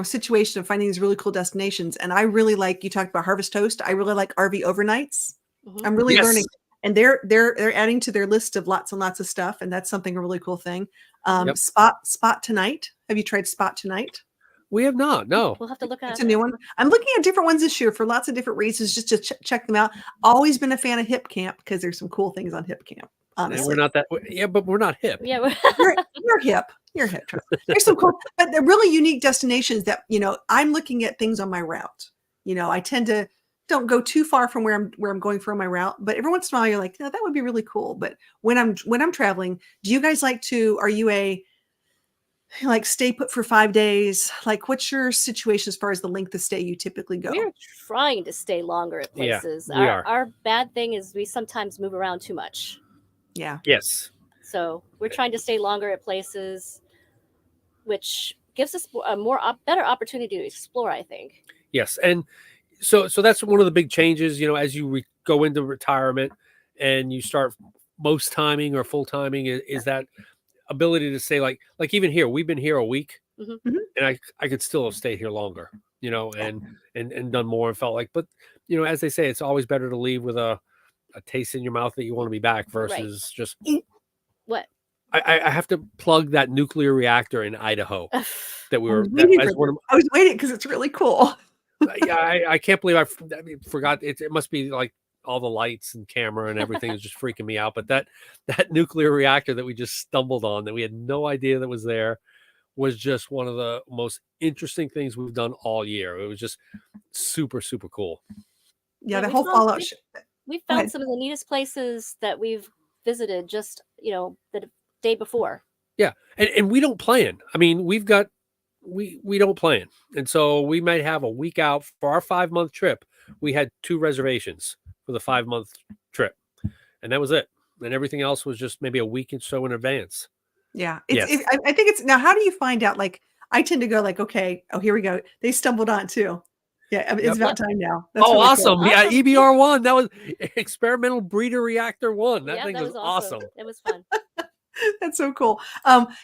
S1: situation of finding these really cool destinations. And I really like, you talked about Harvest Toast. I really like RV overnights.
S2: Mhm.
S1: I'm really
S3: Yes.
S1: learning, and they're adding to their list of lots and lots of stuff. And that's something a really cool thing.
S3: Yep.
S1: Spot Tonight. Have you tried Spot Tonight?
S3: We have not. No.
S2: We'll have to look at
S1: It's
S2: it.
S1: a new one. I'm looking at different ones this year for lots of different reasons, just to check them out. Always been a fan of Hip Camp, because there's some cool things on Hip Camp.
S3: And
S1: Honestly,
S3: we're not that. Yeah, but we're not hip.
S2: Yeah.
S1: you're hip. You're hip. Trust me. There's some cool, but they're really unique destinations that, I'm looking at things on my route. I tend to don't go too far from where I'm going for my route, but every once in a while you're like, no, that would be really cool. But when I'm traveling, do you guys are you like stay put for 5 days? Like, what's your situation as far as the length of stay you typically go?
S2: We're trying to stay longer at
S3: Yeah,
S2: places.
S3: we are.
S2: Our bad thing is we sometimes move around too much.
S1: Yeah.
S3: Yes.
S2: So we're trying to stay longer at places, which gives us a better opportunity to explore, I think.
S3: Yes. And so that's one of the big changes, as you go into retirement and you start most timing or full timing is that ability to say like even here, we've been here a week
S2: Mhm.
S1: Mhm.
S3: and I could still have stayed here longer, and done more and felt like, but as they say, it's always better to leave with a taste in your mouth that you want to be back versus just
S2: What?
S3: I have to plug that nuclear reactor in Idaho that we
S1: I
S3: were
S1: was waiting
S3: as
S1: for
S3: one
S1: this.
S3: of
S1: I was waiting because it's really cool.
S3: yeah, I can't believe I forgot. It must be like all the lights and camera and everything is just freaking me out. But that nuclear reactor that we just stumbled on, that we had no idea that was there, was just one of the most interesting things we've done all year. It was just super, super cool.
S1: Yeah, the
S2: we
S1: whole
S2: found-
S1: Fallout.
S2: We've
S1: Go
S2: found
S1: ahead.
S2: some of the neatest places that we've visited just, the day before.
S3: Yeah, and we don't plan. I mean, we don't plan, and so we might have a week out for our 5-month trip. We had 2 reservations for the 5-month trip, and that was it. And everything else was just maybe a week or so in advance.
S1: Yeah,
S3: Yes.
S1: I think it's now. How do you find out? Like, I tend to go like, okay, oh, here we go. They stumbled on too. Yeah, I mean,
S3: Yep.
S1: it's about time now. That's
S3: Oh,
S1: really
S3: awesome!
S1: cool.
S3: Yeah,
S2: Awesome.
S3: EBR1. That was experimental breeder reactor 1. That
S2: Yeah,
S3: thing
S2: that
S3: was awesome.
S2: It was fun.
S1: That's so cool.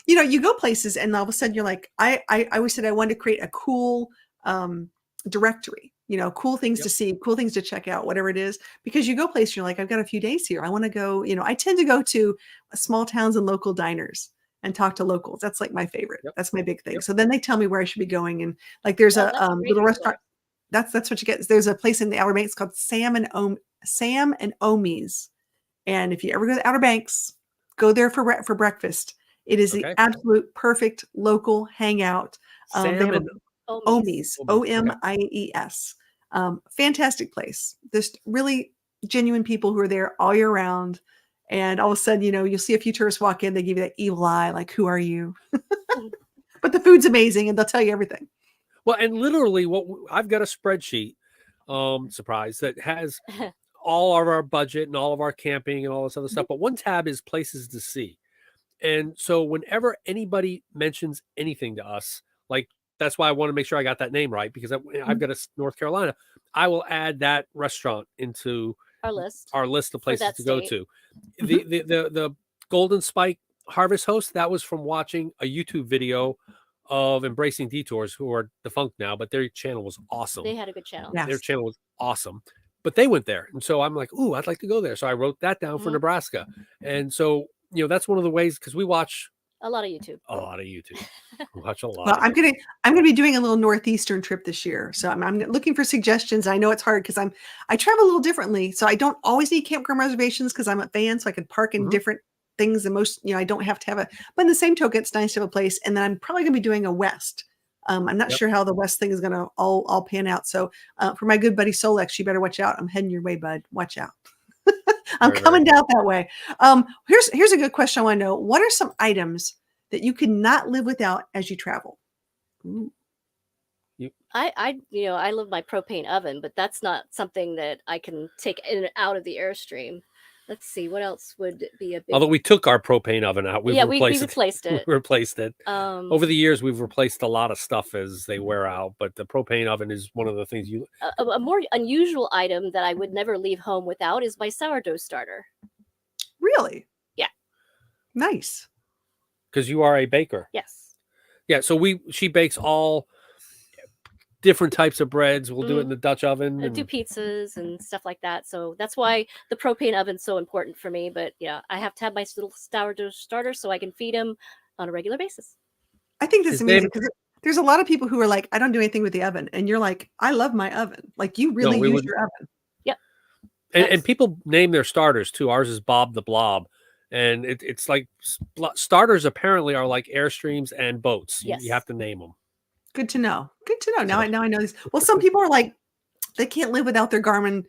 S1: You go places and all of a sudden you're like, I always said I wanted to create a cool directory, cool things
S3: Yep.
S1: to see, cool things to check out, whatever it is, because you go places, you're like, I've got a few days here. I want to go, I tend to go to small towns and local diners and talk to locals. That's like my favorite.
S3: Yep.
S1: That's my big thing.
S3: Yep.
S1: So then they tell me where I should be going. And like, there's
S2: Oh,
S1: a
S2: that's a great
S1: little
S2: resource.
S1: restaurant. That's what you get. There's a place in the Outer Banks called Sam and Omi's. And if you ever go to the Outer Banks, go there for breakfast. It is
S3: Okay.
S1: the absolute perfect local hangout. They
S3: Sam
S1: have
S3: and
S1: Omies, Omies. Fantastic place. There's really genuine people who are there all year round. And all of a sudden, you'll see a few tourists walk in, they give you that evil eye, like, who are you? But the food's amazing and they'll tell you everything.
S3: well, and literally, I've got a spreadsheet, surprise, that has all of our budget and all of our camping and all this other stuff. But one tab is places to see. And so whenever anybody mentions anything to us, like that's why I want to make sure I got that name right, because I've got a North Carolina, I will add that restaurant into
S2: Our list.
S3: our list of
S2: For
S3: places
S2: that
S3: to go
S2: state.
S3: to. The Golden Spike Harvest Host, that was from watching a YouTube video of Embracing Detours, who are defunct now, but their channel was awesome.
S2: They had a good channel.
S1: Yes.
S3: Their channel was awesome. But they went there. And so I'm like, ooh, I'd like to go there. So I wrote that down for
S2: Mhm.
S3: Nebraska. And so, that's one of the ways, because we watch
S2: A lot of YouTube.
S3: a lot of YouTube. We watch a lot.
S1: Well,
S3: of
S1: I'm
S3: YouTube.
S1: gonna be doing a little northeastern trip this year, so I'm looking for suggestions. I know it's hard because I travel a little differently, so I don't always need campground reservations because I'm a fan, so I can park in
S3: Mhm.
S1: different things. And most, I don't have to have a. But in the same token, it's nice to have a place. And then I'm probably gonna be doing a west. I'm not
S3: Yep.
S1: sure how the west thing is gonna all pan out. So for my good buddy Solex, you better watch out. I'm heading your way, bud. Watch out. I'm
S3: Very, very
S1: coming
S3: good.
S1: down that way. Here's a good question I want to know. What are some items that you could not live without as you travel? Ooh.
S2: I love my propane oven, but that's not something that I can take in and out of the Airstream. Let's see, what else would be a big...
S3: Although we took our propane oven out, we've
S2: yeah, we
S3: replaced
S2: replaced it.
S3: We replaced it. Over the years, we've replaced a lot of stuff as they wear out, but the propane oven is one of the things you...
S2: A more unusual item that I would never leave home without is my sourdough starter.
S1: Really?
S2: Yeah.
S1: Nice.
S3: Because you are a baker.
S2: Yes.
S3: Yeah, so she bakes all different types of breads. We'll do it in the Dutch oven.
S2: I do pizzas and stuff like that. So that's why the propane oven's so important for me. But yeah, I have to have my little sourdough starter so I can feed him on a regular basis.
S1: I think that's amazing because there's a lot of people who are like, I don't do anything with the oven. And you're like, I love my oven. Like you really use your oven.
S2: Yep.
S3: And people name their starters too. Ours is Bob the Blob. And it's like starters apparently are like Airstreams and boats.
S2: Yes.
S3: You have to name them.
S1: Good to know. Good to know. Now I know this. Well, some people are like, they can't live without their Garmin,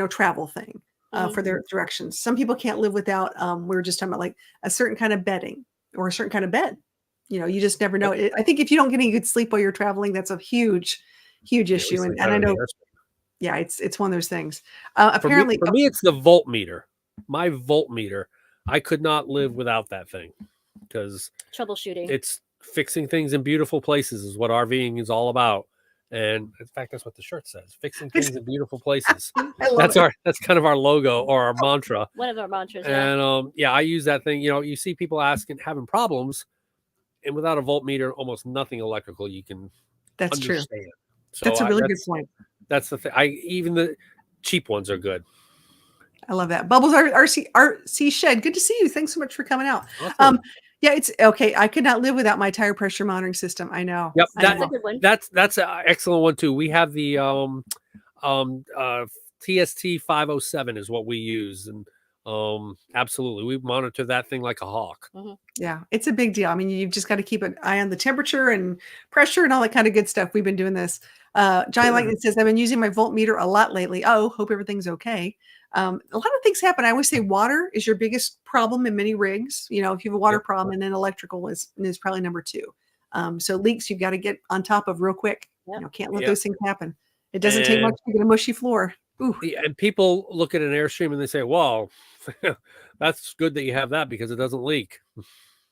S1: travel thing for their directions. Some people can't live without, we were just talking about like a certain kind of bedding or a certain kind of bed. You just never know. I think if you don't get any good sleep while you're traveling, that's a huge, huge issue. And I know, yeah, it's one of those things. Apparently,
S3: for me, it's the voltmeter. My voltmeter. I could not live without that thing because
S2: troubleshooting.
S3: It's fixing things in beautiful places is what RVing is all about. And in fact, that's what the shirt says: fixing things in beautiful places. That's kind of our logo or our mantra.
S2: One of our mantras.
S3: And I use that thing. You see people having problems, and without a voltmeter, almost nothing electrical you can understand.
S1: True.
S3: So
S1: that's a really good point.
S3: That's the thing. Even the cheap ones are good.
S1: I love that. Bubbles RC Shed. Good to see you. Thanks so much for coming out.
S3: Awesome.
S1: Yeah, it's okay. I could not live without my tire pressure monitoring system. I know.
S3: Yep,
S2: that's a good one.
S3: That's an excellent one too. We have the TST 507 is what we use, and absolutely, we monitor that thing like a hawk.
S1: Yeah, it's a big deal. I mean, you've just got to keep an eye on the temperature and pressure and all that kind of good stuff. We've been doing this. Johnny Lightning says, I've been using my voltmeter a lot lately. Oh, hope everything's okay. A lot of things happen. I always say water is your biggest problem in many rigs. If you have a water problem, and then electrical is probably number 2. So leaks you've got to get on top of real quick. Can't let those things happen. It doesn't take much to get a mushy floor. Ooh.
S3: And people look at an Airstream and they say, well, that's good that you have that because it doesn't leak.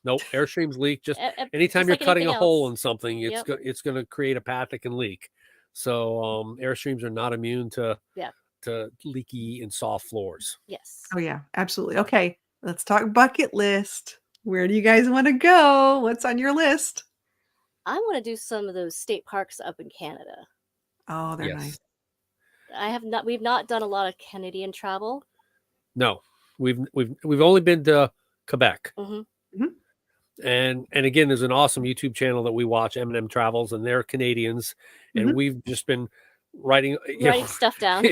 S3: Nope, Airstreams leak. Just anytime you're cutting a hole in something, it's going to create a path that can leak. So Airstreams are not immune to leaky and soft floors.
S2: Yes.
S1: Oh yeah, absolutely. Okay, let's talk bucket list. Where do you guys want to go? What's on your list?
S2: I want to do some of those state parks up in Canada.
S1: Oh, they're nice.
S2: We've not done a lot of Canadian travel.
S3: No, we've only been to Quebec. And again, there's an awesome YouTube channel that we watch, M&M Travels, and they're Canadians, and we've just been writing
S2: stuff down,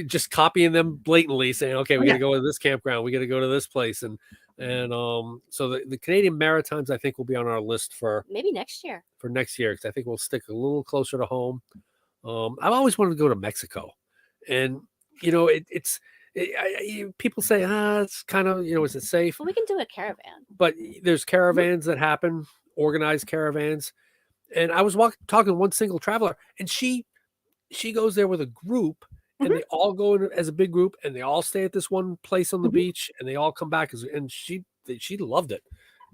S3: just copying them blatantly, saying, okay, we got to go to this campground, we got to go to this place, and so the Canadian Maritimes I think will be on our list for
S2: maybe next year.
S3: Because I think we'll stick a little closer to home. I've always wanted to go to Mexico, and it's people say, it's kind of, is it safe?
S2: Well, we can do a caravan.
S3: But there's caravans that happen, organized caravans, and I was talking to one single traveler, and she goes there with a group, and they all go in as a big group, and they all stay at this one place on the beach, and they all come back, and she loved it.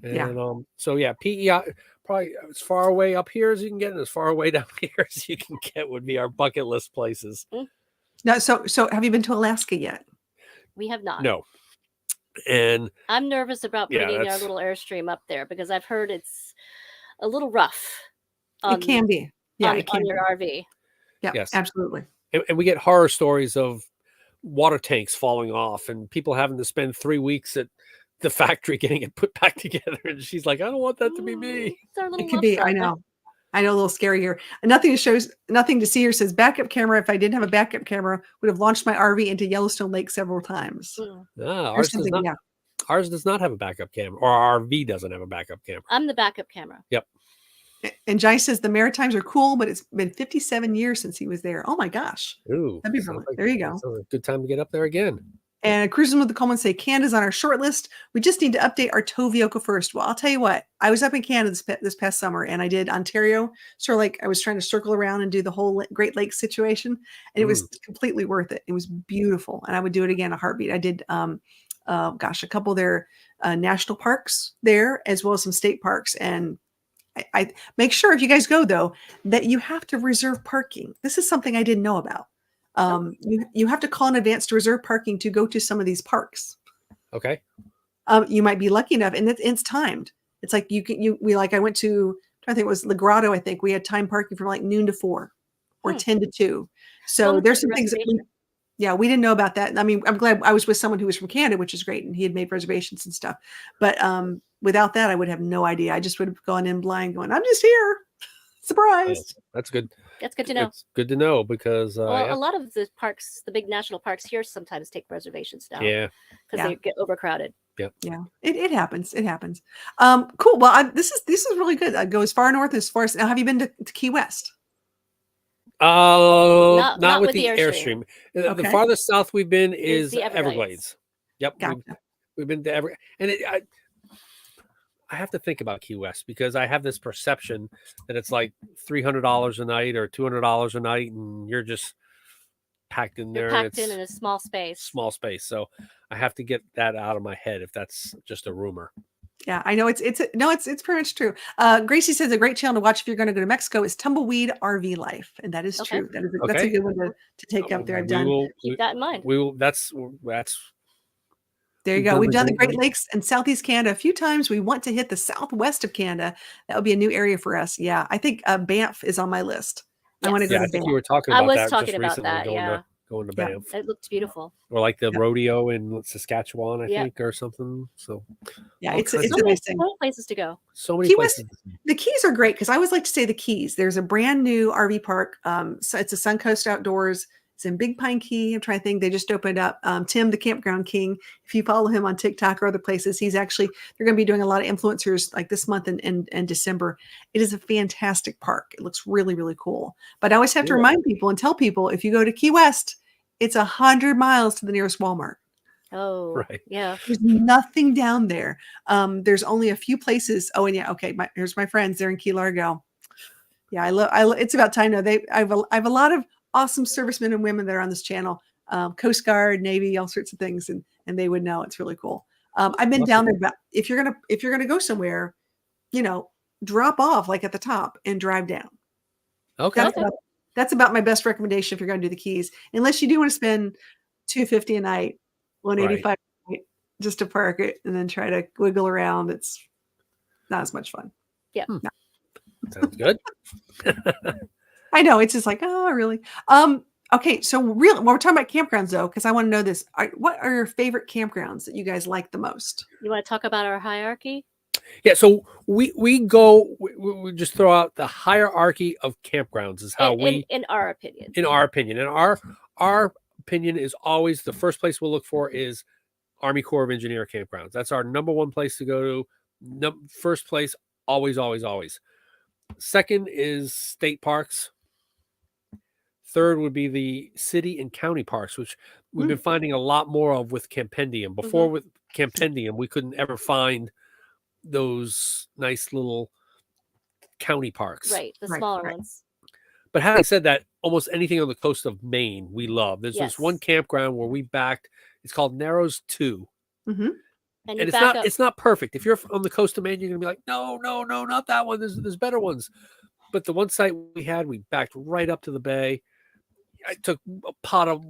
S3: And so PEI, probably as far away up here as you can get, and as far away down here as you can get would be our bucket list places.
S1: Now, so have you been to Alaska yet?
S2: We have not.
S3: No. And
S2: I'm nervous about putting our little Airstream up there because I've heard it's a little rough.
S1: It can be. Yeah,
S2: on your RV.
S1: Yeah, yes, absolutely.
S3: And we get horror stories of water tanks falling off and people having to spend 3 weeks at the factory getting it put back together. And she's like, I don't want that to be me.
S1: It could be. I know, a little scary here. And nothing to see here says backup camera. If I didn't have a backup camera, would have launched my RV into Yellowstone Lake several times.
S3: Ours does not have a backup camera, or our RV doesn't have a backup camera.
S2: I'm the backup camera.
S3: Yep.
S1: And Jai says the Maritimes are cool, but it's been 57 years since he was there. Oh my gosh.
S3: Ooh,
S1: that'd be brilliant. There you go.
S3: A good time to get up there again.
S1: And Cruising with the Coleman say Canada's on our short list. We just need to update our tow vehicle first. Well, I'll tell you what, I was up in Canada this past summer and I did Ontario. So like I was trying to circle around and do the whole Great Lakes situation. And it was completely worth it. It was beautiful. And I would do it again in a heartbeat. I did, a couple of their national parks there, as well as some state parks. And I make sure if you guys go though, that you have to reserve parking. This is something I didn't know about. You have to call in advance to reserve parking to go to some of these parks.
S3: Okay.
S1: You might be lucky enough, and it's timed. It's like I went to, I think it was La Grotto. I think we had time parking from like noon to 4 or 10 to 2. So there's some things that we didn't know about that. I mean, I'm glad I was with someone who was from Canada, which is great. And he had made reservations and stuff. But without that, I would have no idea. I just would have gone in blind going, I'm just here. Surprised.
S3: Oh, that's good.
S2: That's good to know.
S3: It's good to know because
S2: a lot of the parks, the big national parks here, sometimes take reservations now.
S3: Yeah,
S2: because they get overcrowded.
S3: Yep.
S1: Yeah, it happens. It happens. Cool. Well, this is really good. I go as far north as far as now. Have you been to Key West?
S3: Not with the Airstream.
S1: Okay.
S3: The farthest south we've been is
S2: the
S3: Everglades. Yep.
S1: Gotcha.
S3: We've been to Everglades, and I have to think about Key West because I have this perception that it's like $300 a night or $200 a night, and you're just packed in there.
S2: You're packed in a small space.
S3: Small space. So I have to get that out of my head if that's just a rumor.
S1: Yeah, I know it's pretty much true. Gracie says a great channel to watch if you're going to go to Mexico is Tumbleweed RV Life, and that is true. That's a good one to take up there. I've done.
S2: Keep that in mind.
S3: We will. That's.
S1: There you go. We've done the Great Lakes and Southeast Canada a few times. We want to hit the southwest of Canada. That would be a new area for us. Yeah, I think Banff is on my list. Yes. I want to go to Banff.
S3: I think you were talking about that.
S2: I was talking about that.
S3: Going to Banff.
S2: It looked beautiful.
S3: Or like the rodeo in Saskatchewan, I think, or something. So
S1: yeah, it's a nice thing.
S2: So many places to go.
S3: So many places.
S1: The Keys are great because I always like to say the Keys. There's a brand new RV park. So it's a Suncoast Outdoors. It's in Big Pine Key. I'm trying to think. They just opened up. Tim, the Campground King. If you follow him on TikTok or other places, they're going to be doing a lot of influencers like this month and December. It is a fantastic park. It looks really, really cool. But I always have to remind people and tell people, if you go to Key West, it's 100 miles to the nearest Walmart.
S2: Oh, right. Yeah.
S1: There's nothing down there. There's only a few places. Oh, and yeah. Okay. Here's my friends. They're in Key Largo. Yeah. I love, it's about time now. I have a lot of awesome servicemen and women that are on this channel, Coast Guard, Navy, all sorts of things. And they would know. It's really cool. I've been down there, but if you're going to go somewhere, drop off like at the top and drive down.
S3: Okay.
S1: That's about my best recommendation if you're going to do the Keys, unless you do want to spend $250 a night, $185 a night, just to park it and then try to wiggle around. It's not as much fun.
S2: Yeah.
S1: No.
S3: Sounds good.
S1: I know. It's just like, oh, really? Okay. So when we're talking about campgrounds though, because I want to know this, what are your favorite campgrounds that you guys like the most?
S2: You want to talk about our hierarchy?
S3: Yeah, so we just throw out the hierarchy of campgrounds is how
S2: in our opinion.
S3: In our opinion. And our opinion is always the first place we'll look for is Army Corps of Engineer campgrounds. That's our number one place to go to. First place, always, always, always. Second is state parks. Third would be the city and county parks, which we've been finding a lot more of with Campendium. Before with Campendium, we couldn't ever find those nice little county parks,
S2: right? The smaller ones.
S3: But having said that, almost anything on the coast of Maine we love. There's this one campground where we backed. It's called Narrows 2,
S2: and
S3: it's not perfect. If you're on the coast of Maine, you're gonna be like, no, not that one. There's better ones. But the one site we backed right up to the bay. I took a pot of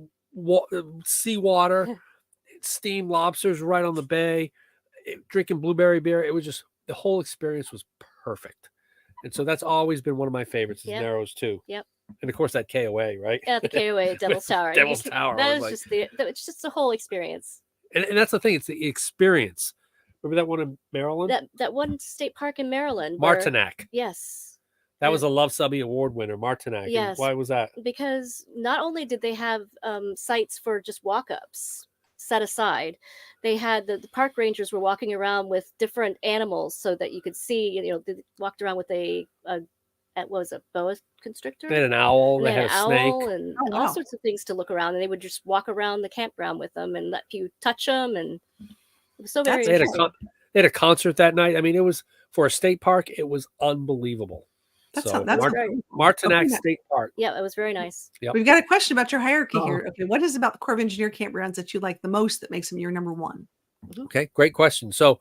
S3: seawater, steamed lobsters right on the bay. Drinking blueberry beer, it was just the whole experience was perfect, and so that's always been one of my favorites. Is Narrows 2.
S2: Yep.
S3: And of course that KOA, right?
S2: Yeah, the KOA Devil's Tower.
S3: Devil's Tower.
S2: That is it's just the whole experience.
S3: And that's the thing; it's the experience. Remember that one in Maryland?
S2: That one state park in Maryland,
S3: Martinac.
S2: Yes.
S3: That was a Luv Subbin award winner, Martinac.
S2: Yes.
S3: Why was that?
S2: Because not only did they have sites for just walk-ups set aside, they had the park rangers were walking around with different animals so that you could see, they walked around with a what was it, boa constrictor?
S3: They had an owl.
S2: And
S3: They had
S2: an
S3: a snake.
S2: owl and
S1: Oh,
S2: all
S1: wow.
S2: sorts of things to look around. And they would just walk around the campground with them and let you touch them. And it was so very
S3: They had
S2: interesting.
S3: they had a concert that night. I mean, it was for a state park. It was unbelievable.
S1: That's
S3: So
S2: great.
S3: Martinac
S1: Okay.
S3: State Park.
S2: Yeah, it was very nice.
S3: Yep.
S1: We've got a question about your hierarchy
S3: Uh-oh.
S1: here. Okay, what is it about the Corps of Engineer campgrounds that you like the most that makes them your number one?
S3: Okay, great question. So,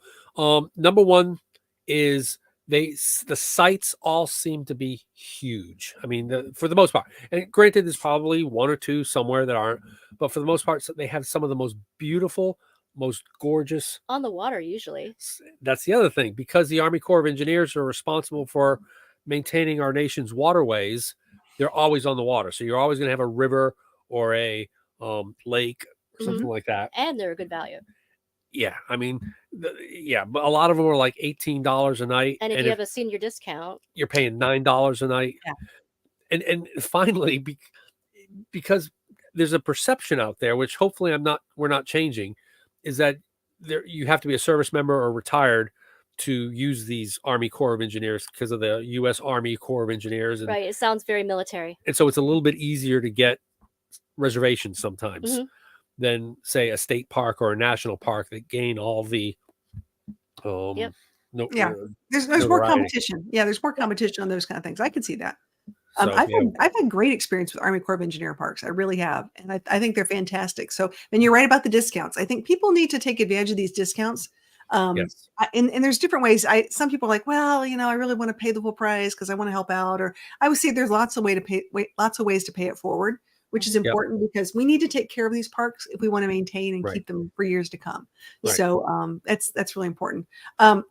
S3: number one is the sites all seem to be huge. I mean, for the most part, and granted, there's probably one or two somewhere that aren't, but for the most part, they have some of the most beautiful, most gorgeous.
S2: On the water, usually.
S3: That's the other thing, because the Army Corps of Engineers are responsible for maintaining our nation's waterways. They're always on the water, so you're always going to have a river or a lake or something like that.
S2: And they're a good value.
S3: Yeah, I mean, but a lot of them are like $18 a night,
S2: and if you have a senior discount,
S3: you're paying $9 a night.
S1: Yeah.
S3: And finally, because there's a perception out there, which hopefully we're not changing, is that you have to be a service member or retired to use these Army Corps of Engineers because of the U.S. Army Corps of Engineers. And,
S2: right? It sounds very military,
S3: and so it's a little bit easier to get reservations sometimes than, say, a state park or a national park that gain all the
S1: there's more competition. Yeah, there's more competition on those kind of things. I can see that. I've had great experience with Army Corps of Engineer parks. I really have, and I think they're fantastic. So, and you're right about the discounts. I think people need to take advantage of these discounts.
S3: Yes.
S1: And there's different ways. Some people are like, well, I really want to pay the full price because I want to help out. Or I would say there's lots of ways to pay it forward, which is important because we need to take care of these parks if we want to maintain and keep them for years to come. Right. So that's really important. And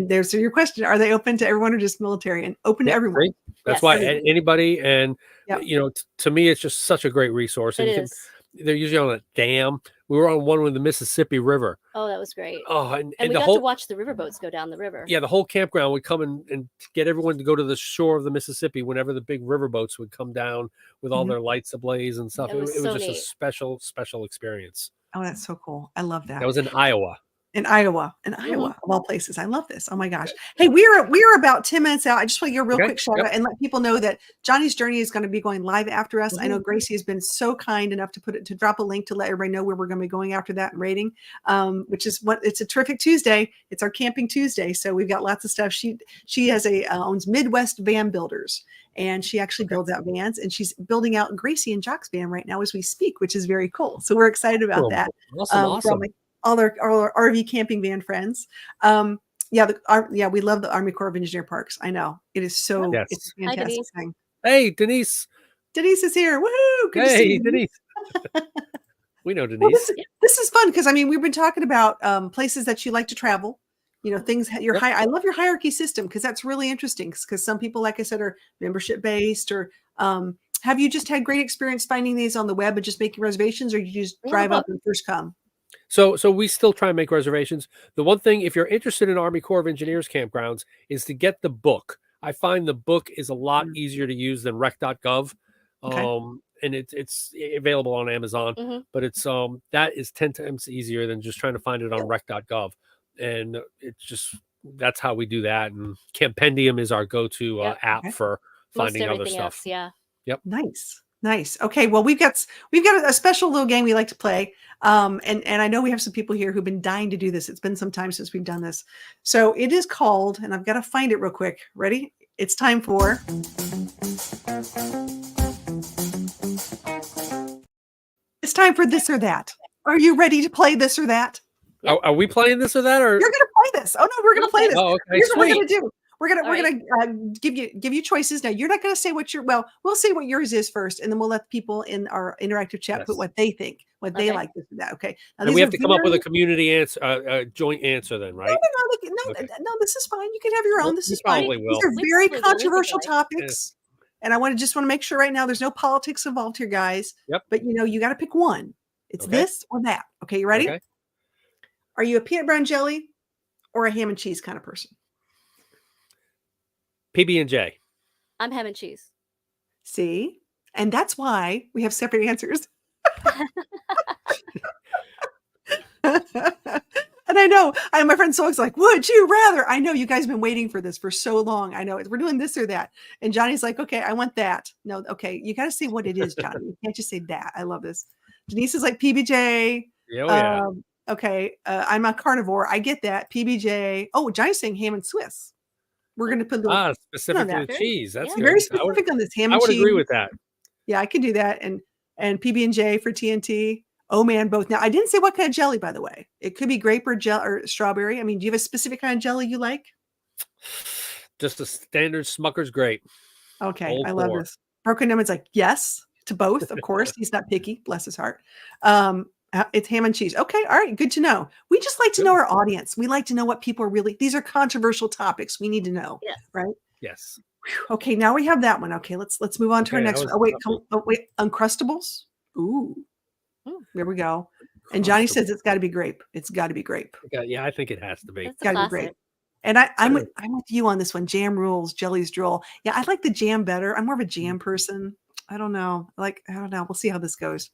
S1: there's your question: are they open to everyone or just military? And open to everyone.
S3: Great. That's why anybody, and to me, it's just such a great resource. And they're usually on a dam. We were on one with the Mississippi River.
S2: Oh, that was great.
S3: Oh, and
S2: we got to watch the riverboats go down the river.
S3: Yeah, the whole campground would come and get everyone to go to the shore of the Mississippi whenever the big riverboats would come down with all their lights ablaze and stuff. It was so just neat. A special experience.
S1: Oh, that's so cool. I love that.
S3: That was in Iowa.
S1: In Iowa, of all places. I love this. Oh my gosh. Hey, we're about 10 minutes out. I just want to give a real quick shout out and let people know that Johnny's Journey is going to be going live after us. I know Gracie has been so kind enough to drop a link to let everybody know where we're going to be going after that and rating, which is it's a terrific Tuesday. It's our camping Tuesday. So we've got lots of stuff. She has owns Midwest Van Builders. And she actually builds out vans, and she's building out Gracie and Jock's van right now as we speak, which is very cool. So we're excited about that.
S3: Awesome.
S1: All our RV camping van friends. We love the Army Corps of Engineer parks. I know it is so.
S3: Yes.
S1: It's a fantastic thing.
S3: Hey, Denise.
S1: Denise is here. Woohoo! Good to see you,
S3: Denise. We know Denise.
S1: Well, this is fun because we've been talking about places that you like to travel. Things I love your hierarchy system because that's really interesting. Because some people, like I said, are membership based or. Have you just had great experience finding these on the web and just making reservations, or you just drive up and first come?
S3: So we still try and make reservations. The one thing, if you're interested in Army Corps of Engineers campgrounds, is to get the book. I find the book is a lot easier to use than rec.gov. And it's available on Amazon, but it's that is 10 times easier than just trying to find it on rec.gov. And it's just, that's how we do that. And Campendium is our go-to app for finding other stuff.
S2: Else,
S3: Yep.
S1: Nice. Okay. Well, we've got a special little game we like to play. And I know we have some people here who've been dying to do this. It's been some time since we've done this. So it is called, and I've got to find it real quick. Ready? It's time for this or that. Are you ready to play this or that?
S3: Are we playing this or that? Or
S1: you're going to play this? Oh no, we're going to play this.
S3: Oh, okay.
S1: Here's what we're
S3: Sweet.
S1: going to do. We're gonna give you choices. Now you're not gonna say we'll say what yours is first, and then we'll let people in our interactive chat put what they think, what they like this and that. Okay. Now,
S3: and we have to come up with a community answer, joint answer then, right?
S1: No, this is fine. You can have your own. This is fine.
S3: Probably will.
S1: These are very controversial topics. And I just want to make sure right now there's no politics involved here, guys.
S3: Yep.
S1: But you got to pick one. It's this or that. Okay, you ready?
S3: Okay.
S1: Are you a peanut butter and jelly or a ham and cheese kind of person?
S3: PB&J.
S2: I'm ham and cheese.
S1: See? And that's why we have separate answers. And I know, my friend Soul's like, would you rather? I know you guys have been waiting for this for so long. I know we're doing this or that. And Johnny's like, okay, I want that. No, okay. You got to say what it is, Johnny. You can't just say that. I love this. Denise is like PBJ.
S3: Yeah, oh, yeah.
S1: Okay. I'm a carnivore. I get that. PBJ. Oh, Johnny's saying ham and Swiss. We're going to put a little
S3: specific to
S1: that.
S3: the cheese. That's good.
S1: Very specific on this ham and
S3: cheese. I would agree with that.
S1: Yeah, I could do that. And PB&J for TNT. Oh man, both. Now I didn't say what kind of jelly, by the way. It could be grape or strawberry. I mean, do you have a specific kind of jelly you like?
S3: Just a standard Smucker's grape.
S1: Okay, I love this. Broken Emmons like yes to both. Of course, he's not picky. Bless his heart. It's ham and cheese. Okay, all right, good to know. We just like to know our audience. We like to know what people are really. These are controversial topics. We need to know, right?
S3: Yes.
S1: Whew. Okay, now we have that one. Okay, let's move on to our next one. Oh wait, Uncrustables. Ooh. There we go. And Johnny says it's got to be grape. It's got to be grape.
S3: Yeah, I think it has to be.
S1: It's got to be grape. And I'm with you on this one. Jam rules, jellies droll. Yeah, I like the jam better. I'm more of a jam person. I don't know. I don't know. We'll see how this goes.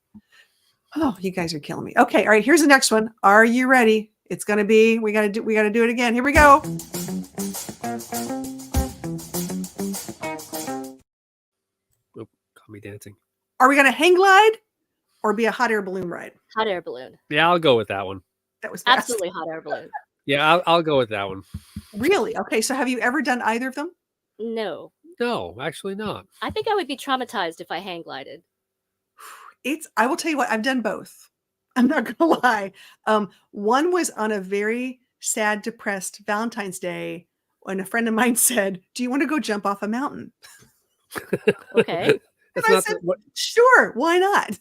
S1: Oh, you guys are killing me. Okay, all right. Here's the next one. Are you ready? It's gonna be. We gotta do it again. Here we go.
S3: Oop, caught me dancing.
S1: Are we gonna hang glide? Or be a hot air balloon ride?
S2: Hot air balloon.
S3: Yeah, I'll go with that one.
S1: That was fast.
S2: Absolutely hot air balloon.
S3: Yeah, I'll go with that one.
S1: Really? Okay. So have you ever done either of them?
S2: No.
S3: No, actually not.
S2: I think I would be traumatized if I hang glided.
S1: I will tell you what, I've done both. I'm not gonna lie. One was on a very sad, depressed Valentine's Day when a friend of mine said, "Do you want to go jump off a mountain?"
S2: Okay.
S1: And I said, "Sure, why not?"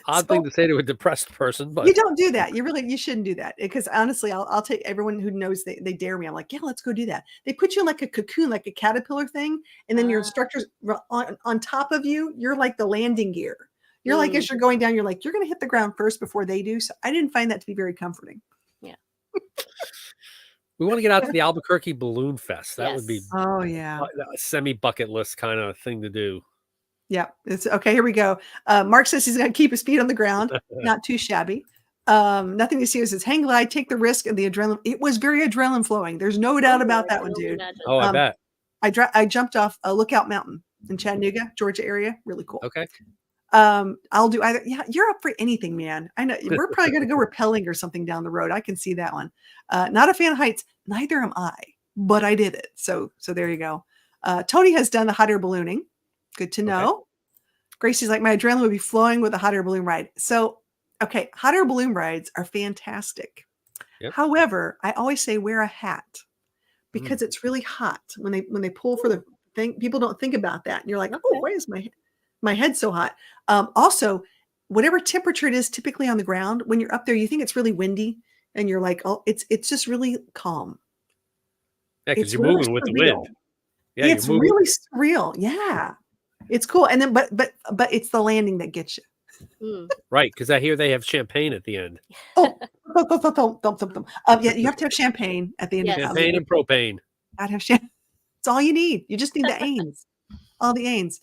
S3: Odd thing to say to a depressed person, but
S1: you don't do that. You shouldn't do that because honestly, I'll take everyone who knows they dare me. I'm like, yeah, let's go do that. They put you in like a cocoon, like a caterpillar thing, and then your instructor's on top of you. You're like the landing gear. You're like as you're going down, you're like you're going to hit the ground first before they do. So I didn't find that to be very comforting.
S2: Yeah.
S3: We want to get out to the Albuquerque Balloon Fest. That would be
S1: a
S3: semi bucket list kind of thing to do.
S1: Yeah, it's okay. Here we go. Mark says he's going to keep his feet on the ground. Not too shabby. Nothing to see. It says hang glide, take the risk, and the adrenaline. It was very adrenaline flowing. There's no doubt about that one, dude.
S3: Oh, I bet.
S1: I jumped off a Lookout Mountain in Chattanooga, Georgia area. Really cool.
S3: Okay.
S1: I'll do either. Yeah, you're up for anything, man. I know we're probably going to go rappelling or something down the road. I can see that one. Not a fan of heights. Neither am I, but I did it. So there you go. Tony has done the hot air ballooning. Good to know. Okay. Gracie's like, my adrenaline would be flowing with a hot air balloon ride. So, okay, hot air balloon rides are fantastic. Yep. However, I always say wear a hat because it's really hot when they pull for the thing. People don't think about that, and you're like, oh, why is my head so hot? Also, whatever temperature it is, typically on the ground, when you're up there, you think it's really windy, and you're like, oh, it's just really calm.
S3: Yeah, because you're moving with the wind.
S1: Yeah, it's really surreal. Yeah. It's cool. And then, but it's the landing that gets you.
S3: Right. Because I hear they have champagne at the end.
S1: Oh, yeah, you have to have champagne at the end.
S3: Champagne and propane.
S1: I'd have champagne. It's all you need. You just need the ains. All the ains.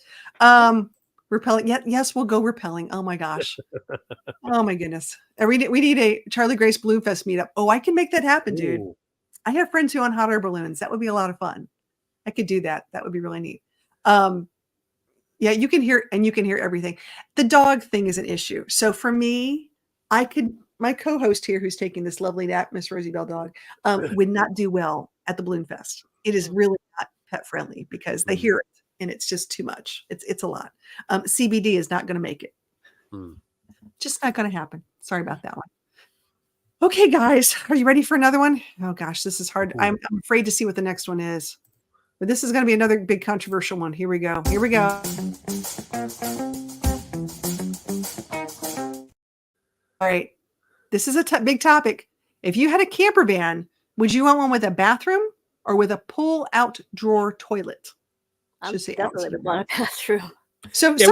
S1: Repelling. Yeah, yes, we'll go repelling. Oh my gosh. Oh my goodness. We need a Charlie Grace Balloon Fest meetup. Oh, I can make that happen, dude. Ooh. I have friends who own hot air balloons. That would be a lot of fun. I could do that. That would be really neat. Yeah, you can hear everything. The dog thing is an issue. So for me, my co-host here who's taking this lovely nap, Miss Rosie Bell dog, would not do well at the Balloon Fest. It is really not pet friendly because they hear it and it's just too much. It's a lot. CBD is not going to make it. Just not going to happen. Sorry about that one. Okay, guys, are you ready for another one? Oh gosh, this is hard. I'm afraid to see what the next one is. But this is going to be another big controversial one. Here we go. Here we go. All right. This is a big topic. If you had a camper van, would you want one with a bathroom or with a pull-out drawer toilet?
S2: I definitely would want a bathroom.
S1: So yeah,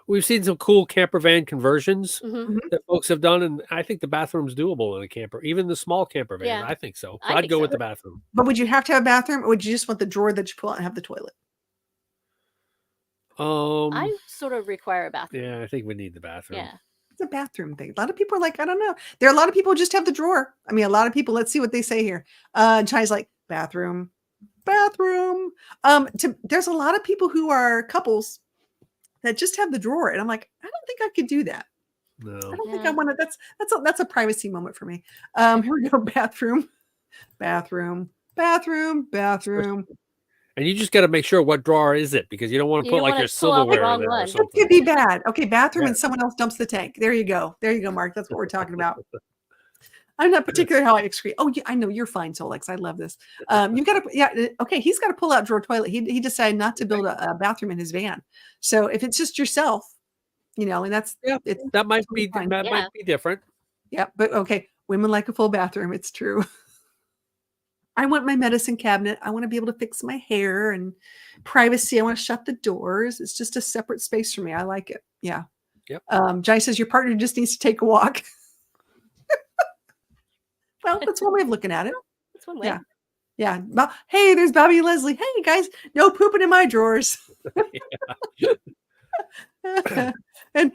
S3: we've seen some cool camper van conversions that folks have done, and I think the bathroom's doable in a camper, even the small camper van. Yeah. I think so. I'd go with the bathroom.
S1: But would you have to have a bathroom, or would you just want the drawer that you pull out and have the toilet?
S2: I sort of require a bathroom.
S3: Yeah, I think we need the bathroom.
S2: Yeah.
S1: It's a bathroom thing. A lot of people are like, I don't know. There are a lot of people who just have the drawer. I mean, a lot of people, let's see what they say here. Chai's like, bathroom. There's a lot of people who are couples that just have the drawer. And I'm like, I don't think I could do that.
S3: No.
S1: I don't think I want to. That's a privacy moment for me. Here we go. Bathroom.
S3: And you just got to make sure what drawer is it, because you don't want to put like your silverware in there or something.
S1: It could be bad. Okay, bathroom and someone else dumps the tank. There you go, Mark. That's what we're talking about. I'm not particular how I excrete. Oh, yeah, I know you're fine, Solex. I love this. You got to, yeah. Okay, he's got a pull-out drawer toilet. He decided not to build a bathroom in his van. So if it's just yourself, and that's
S3: that might be might be different.
S1: Yeah, but okay, women like a full bathroom. It's true. I want my medicine cabinet. I want to be able to fix my hair and privacy. I want to shut the doors. It's just a separate space for me. I like it. Yeah.
S3: Yep.
S1: Jai says your partner just needs to take a walk. Well, that's one way of looking at it.
S2: That's one way.
S1: Yeah. Yeah. Well, hey, there's Bobby and Leslie. Hey, guys, no pooping in my drawers. and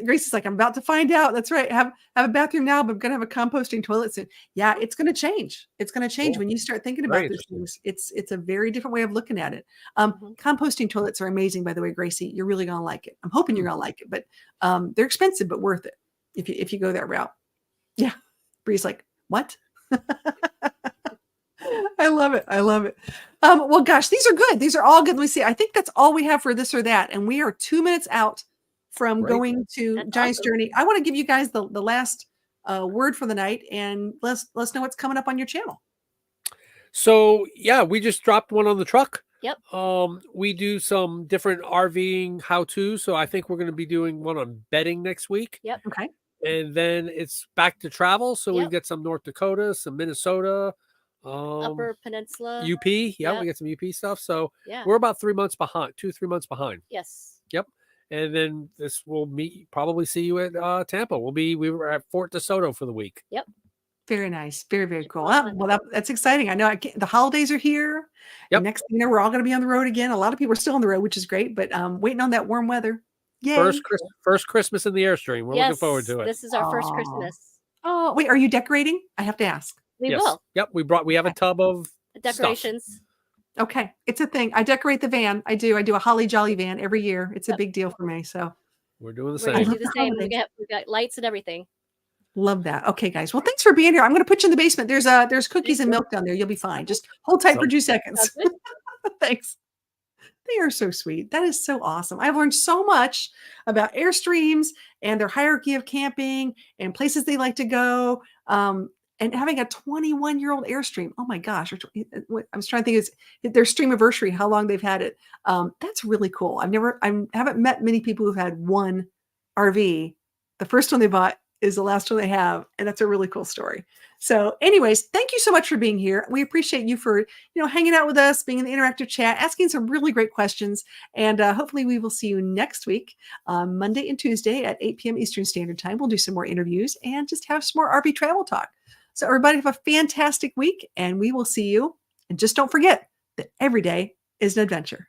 S1: Grace is like, I'm about to find out. That's right. Have a bathroom now, but I'm gonna have a composting toilet soon. Yeah, it's gonna change. It's gonna change when you start thinking about these things. It's a very different way of looking at it. Composting toilets are amazing, by the way, Gracie. You're really gonna like it. I'm hoping you're gonna like it, but they're expensive but worth it if you go that route. Yeah. Bree's like, what? I love it. Well, gosh, these are good. These are all good. Let me see. I think that's all we have for this or that. And we are 2 minutes out from going to Giant's Journey. I want to give you guys the last word for the night, and let's know what's coming up on your channel.
S3: So yeah, we just dropped one on the truck.
S2: Yep.
S3: We do some different RVing how-to. So I think we're going to be doing one on bedding next week.
S2: Yep.
S1: Okay.
S3: And then it's back to travel. So we've got some North Dakota, some Minnesota,
S2: Upper Peninsula,
S3: UP. Yeah, we get some UP stuff. So we're about 3 months behind, 2-3 months behind.
S2: Yes.
S3: Yep. And then this will probably see you at Tampa. We were at Fort DeSoto for the week.
S2: Yep.
S1: Very nice. Very, very cool. Well, that's exciting. I know the holidays are here. Yep. Next thing you know, we're all going to be on the road again. A lot of people are still on the road, which is great, but waiting on that warm weather. Yay.
S3: First Christmas in the Airstream. We're looking forward to it.
S2: This is our first Christmas.
S1: Oh, wait, are you decorating? I have to ask.
S2: We will.
S3: Yep. We have a tub of
S2: decorations.
S3: Stuff.
S1: Okay. It's a thing. I decorate the van. I do a holly jolly van every year. It's a big deal for me. So
S3: we're doing the
S2: We're
S3: same.
S2: do the same. We've got lights and everything.
S1: Love that. Okay, guys. Well, thanks for being here. I'm going to put you in the basement. There's cookies and milk down there. You'll be fine. Just hold tight for 2 seconds. Thanks. They are so sweet. That is so awesome. I've learned so much about Airstreams and their hierarchy of camping and places they like to go. And having a 21-year-old Airstream. Oh my gosh. I was trying to think, is their stream anniversary, how long they've had it. That's really cool. I haven't met many people who've had one RV. The first one they bought is the last one they have. And that's a really cool story. So anyways, thank you so much for being here. We appreciate you for, hanging out with us, being in the interactive chat, asking some really great questions. And hopefully we will see you next week, Monday and Tuesday at 8 p.m. Eastern Standard Time. We'll do some more interviews and just have some more RV travel talk. So everybody have a fantastic week, and we will see you. And just don't forget that every day is an adventure.